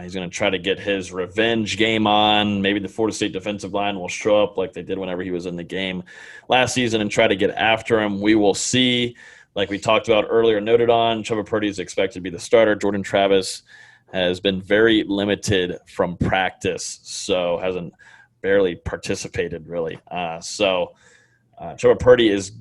He's going to try to get his revenge game on. Maybe the Florida State defensive line will show up like they did whenever he was in the game last season and try to get after him. We will see. Like we talked about earlier, noted on, Trevor Purdy is expected to be the starter. Jordan Travis has been very limited from practice, so hasn't barely participated really. Trevor Purdy is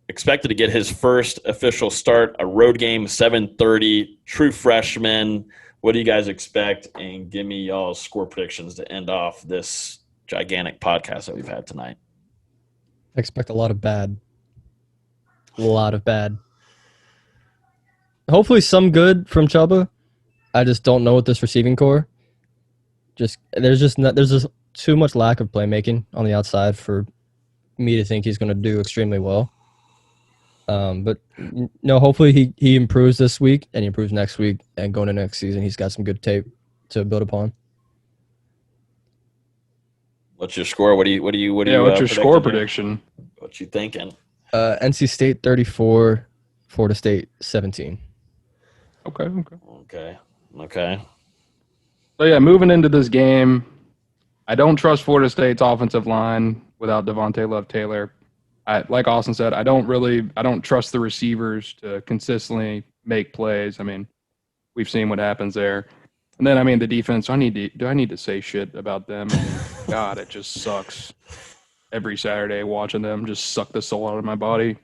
expected to get his first official start, a road game, 7:30, true freshman. What do you guys expect? And give me y'all's score predictions to end off this gigantic podcast that we've had tonight. I expect a lot of bad. A lot of bad. Hopefully some good from Chuba. I just don't know with this receiving core. There's just too much lack of playmaking on the outside for me to think he's going to do extremely well. But no, hopefully he improves this week and he improves next week, and going into next season, he's got some good tape to build upon. What's your score? What do you? What's your score prediction? What you thinking? NC State 34, Florida State 17. Okay. So yeah, moving into this game, I don't trust Florida State's offensive line without Devontae Love-Taylor. Like Austin said, I don't trust the receivers to consistently make plays. I mean, we've seen what happens there. And then, I mean, the defense, do I need to say shit about them? I mean, God, it just sucks every Saturday watching them just suck the soul out of my body.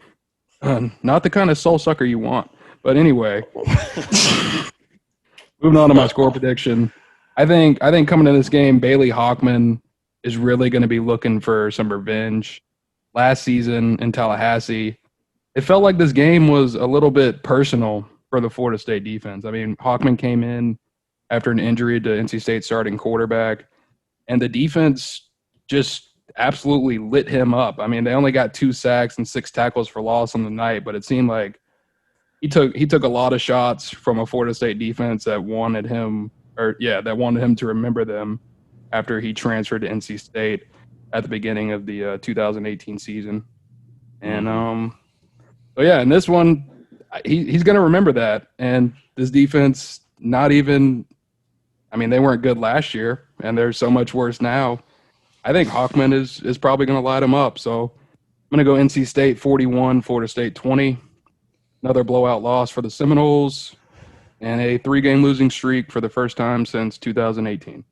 Not the kind of soul sucker you want. But anyway, moving on to my score prediction. I think coming into this game, Bailey Hockman is really going to be looking for some revenge. Last season in Tallahassee, it felt like this game was a little bit personal for the Florida State defense. I mean, Hockman came in after an injury to NC State starting quarterback, and the defense just absolutely lit him up. I mean, they only got 2 sacks and 6 tackles for loss on the night, but it seemed like he took a lot of shots from a Florida State defense that wanted him to remember them after he transferred to NC State at the beginning of the 2018 season. And so yeah, and this one, he's going to remember that. And this defense, not even, I mean, they weren't good last year, and they're so much worse now. I think Hockman is probably going to light them up. So I'm going to go NC State 41, Florida State 20. Another blowout loss for the Seminoles, and a 3-game losing streak for the first time since 2018.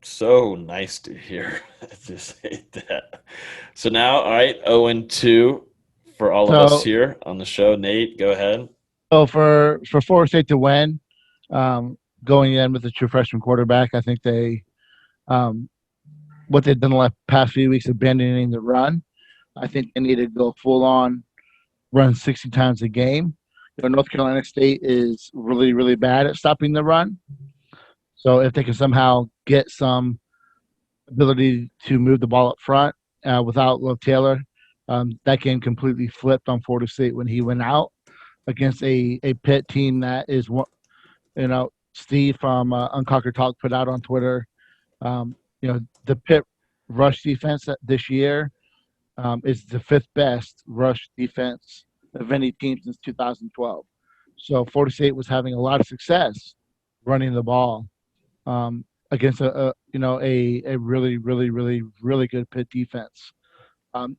So nice to hear. I just hate that. So now, all right, 0-2 for all of us here on the show. Nate, go ahead. So for Florida State to win, going in with a true freshman quarterback, I think they what they've done the past few weeks, abandoning the run. I think they need to go full on, run 60 times a game. North Carolina State is really, really bad at stopping the run. So if they can somehow get some ability to move the ball up front without Love Taylor, that game completely flipped on Florida State when he went out against a Pitt team that is, Steve from Unconquered Talk put out on Twitter. The Pitt rush defense this year is the 5th best rush defense of any team since 2012. So Florida State was having a lot of success running the ball against a really, really, really, really good Pitt defense. At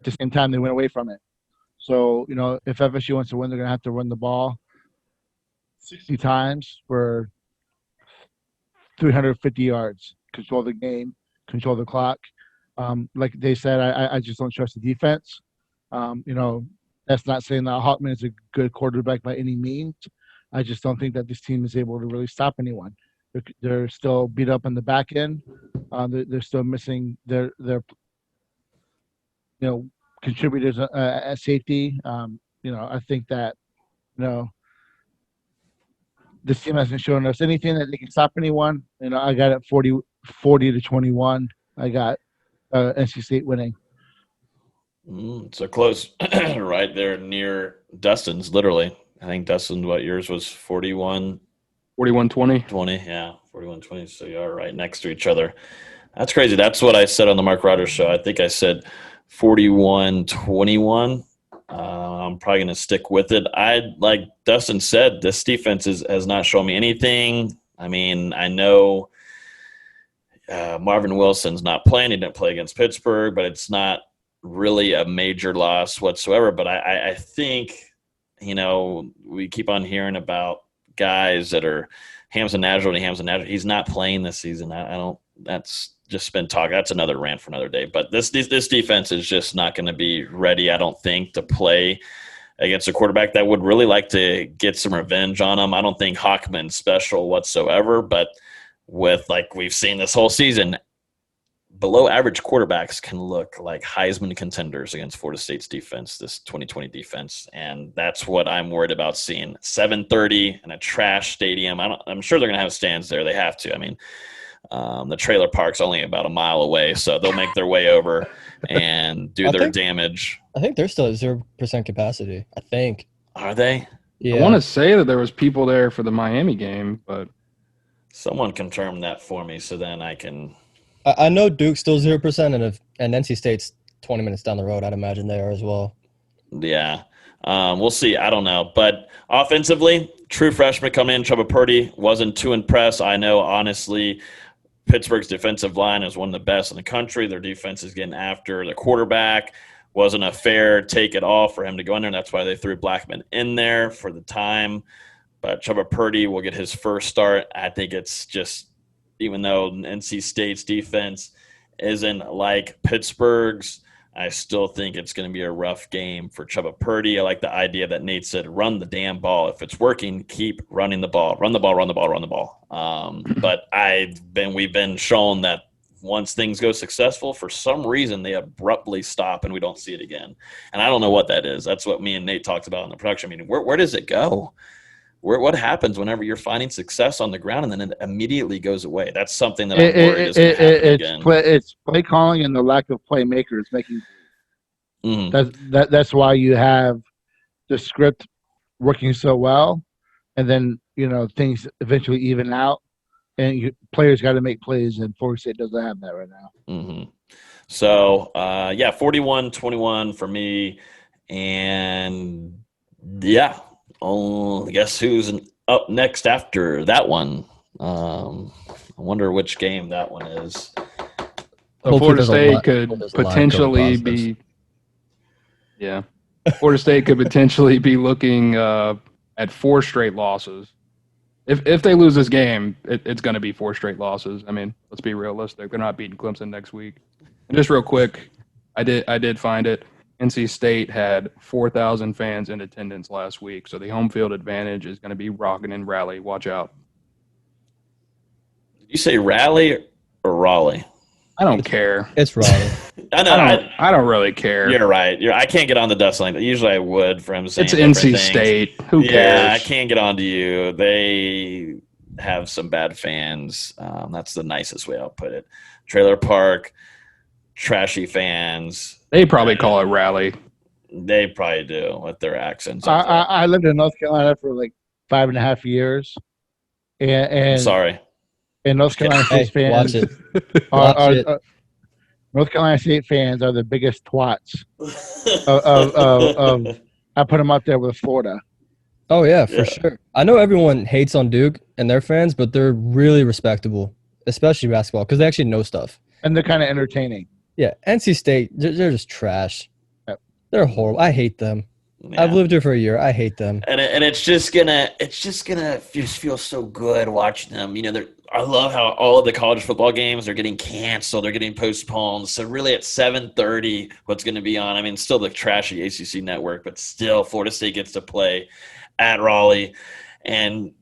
the same time, they went away from it. So, if FSU wants to win, they're going to have to run the ball 60 times for 350 yards, control the game, control the clock. Like they said, I just don't trust the defense. That's not saying that Hockman is a good quarterback by any means. I just don't think that this team is able to really stop anyone. They're still beat up in the back end. They're still missing their contributors at safety. I think that this team hasn't shown us anything that they can stop anyone. I got it 40-21. I got NC State winning. So close, right there near Dustin's, literally. I think Dustin, what yours was 41? 41-20. 20, yeah, 41-20. So you are right next to each other. That's crazy. That's what I said on the Mark Rogers show. I think I said 41-21. I'm probably going to stick with it. Like Dustin said, this defense has not shown me anything. I mean, I know Marvin Wilson's not playing. He didn't play against Pittsburgh, but it's not really a major loss whatsoever. But I think, we keep on hearing about guys that are Hamza Najee. He's not playing this season. I don't – that's just been talk. That's another rant for another day. But this defense is just not going to be ready, I don't think, to play against a quarterback that would really like to get some revenge on him. I don't think Hockman's special whatsoever, but with like we've seen this whole season, below average quarterbacks can look like Heisman contenders against Florida State's defense, this 2020 defense. And that's what I'm worried about seeing. 7:30 in a trash stadium. I'm sure they're going to have stands there. They have to. I mean, the trailer park's only about a mile away, so they'll make their way over and do their damage. I think they're still at 0% capacity. I think. Are they? Yeah. I want to say that there was people there for the Miami game, but someone confirm that for me, so then I can. I know Duke's still 0%, and NC State's 20 minutes down the road. I'd imagine they are as well. Yeah. We'll see. I don't know. But offensively, true freshman coming in, Chuba Purdy, wasn't too impressed. I know, honestly, Pittsburgh's defensive line is one of the best in the country. Their defense is getting after the quarterback. Wasn't a fair take at all for him to go in there. That's why they threw Blackman in there for the time. But Chuba Purdy will get his first start. I think it's just, even though NC State's defense isn't like Pittsburgh's, I still think it's going to be a rough game for Chuba Purdy. I like the idea that Nate said, run the damn ball. If it's working, keep running the ball. Run the ball, run the ball, run the ball. But we've been shown that once things go successful, for some reason they abruptly stop and we don't see it again. And I don't know what that is. That's what me and Nate talked about in the production meeting. Where does it go? What happens whenever you're finding success on the ground and then it immediately goes away? That's something that I'm worried is going to happen again. It's play calling and the lack of playmakers making. That's why you have the script working so well, and then things eventually even out, and players got to make plays, and Florida State doesn't have that right now. So, 41-21 for me. And, I guess who's up next after that one? I wonder which game that one is. So Florida State could potentially be – yeah. Florida State could potentially be looking at 4 straight losses. If they lose this game, it's going to be 4 straight losses. I mean, let's be realistic. They're not beating Clemson next week. And just real quick, I did find it. NC State had 4,000 fans in attendance last week, so the home field advantage is going to be rocking in Raleigh. Watch out. Did you say Raleigh or Raleigh? I don't care. It's Raleigh. I don't really care. You're right. I can't get on the Dustin like that. Usually I would for him saying it's NC State. Who cares? Yeah, I can't get on to you. They have some bad fans. That's the nicest way I'll put it. Trailer Park, trashy fans. They probably call it Raleigh. They probably do with their accents. I lived in North Carolina for like 5.5 years. And sorry. And North Carolina State fans North Carolina State fans are the biggest twats. I put them up there with Florida. Oh yeah, for sure. I know everyone hates on Duke and their fans, but they're really respectable, especially basketball, because they actually know stuff. And they're kind of entertaining. Yeah, NC State, they're just trash. Yep. They're horrible. I hate them. Yeah. I've lived here for a year. I hate them. And it's just gonna feel so good watching them. I love how all of the college football games are getting canceled. They're getting postponed. So really at 7:30, what's going to be on? I mean, still the trashy ACC network, but still Florida State gets to play at Raleigh. And,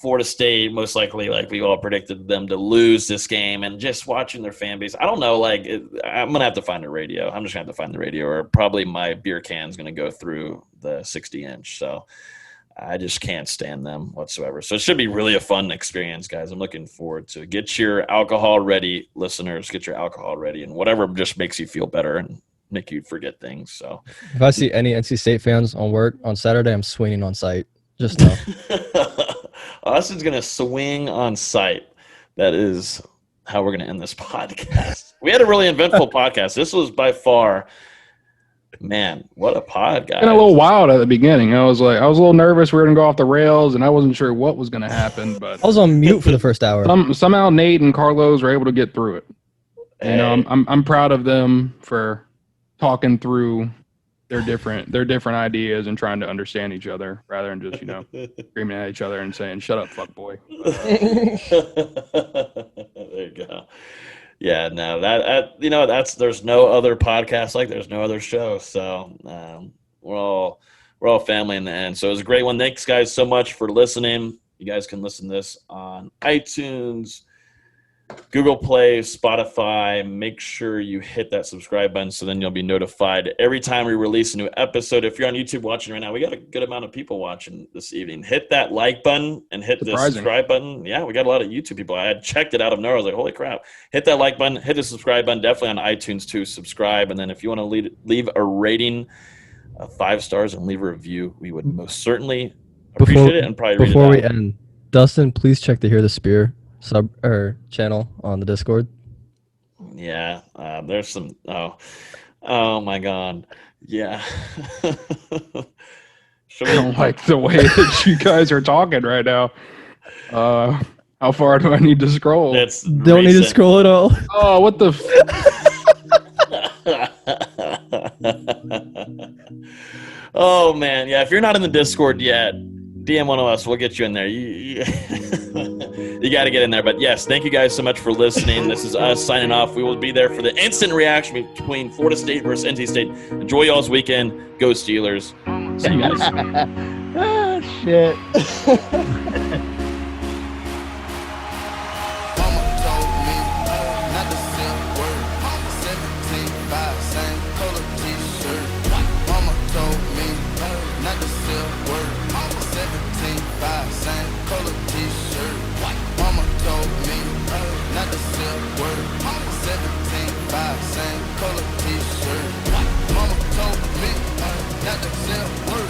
Florida State most likely, like we all predicted them to lose this game. And just watching their fan base, I don't know, I'm going to have to find the radio. I'm just going to have to find the radio, or probably my beer can's going to go through the 60-inch. So I just can't stand them whatsoever. So it should be really a fun experience, guys. I'm looking forward to it. Get your alcohol ready, listeners. Get your alcohol ready, and whatever just makes you feel better and make you forget things. So if I see any NC State fans on work on Saturday, I'm swinging on site. Just know. Austin's going to swing on site. That is how we're going to end this podcast. We had a really eventful podcast. This was by far, man, what a pod, guys. Been a little wild at the beginning. I was a little nervous we were going to go off the rails, and I wasn't sure what was going to happen. But I was on mute for the first hour. Somehow Nate and Karlos were able to get through it. Hey. I'm proud of them for talking through their different ideas and trying to understand each other rather than just screaming at each other and saying "shut up, fuck boy." There you go. Yeah, no, there's no other podcast there's no other show. So we're all family in the end. So it was a great one. Thanks, guys, so much for listening. You guys can listen to this on iTunes, Google Play, Spotify. Make sure you hit that subscribe button so then you'll be notified every time we release a new episode. If you're on YouTube watching right now, we got a good amount of people watching this evening. Hit that like button and hit the subscribe button. Yeah, we got a lot of YouTube people. I had checked it out of nowhere. I was like, holy crap. Hit that like button. Hit the subscribe button. Definitely on iTunes too. Subscribe. And then if you want to leave a rating, 5 stars, and leave a review, we would most certainly appreciate it and probably read it out. Before we end, Dustin, please check to Hear the Spear channel on the Discord. Yeah, there's some. Oh my God, yeah. I don't like the way that you guys are talking right now. How far do I need to scroll? Don't need to scroll at all. Oh, what the? Oh man, yeah. If you're not in the Discord yet, DM one of us. We'll get you in there. You got to get in there. But yes, thank you guys so much for listening. This is us signing off. We will be there for the instant reaction between Florida State versus NC State. Enjoy y'all's weekend. Go Steelers. See you guys. Ah, shit. Same color t-shirt. Mama told me not to sell word.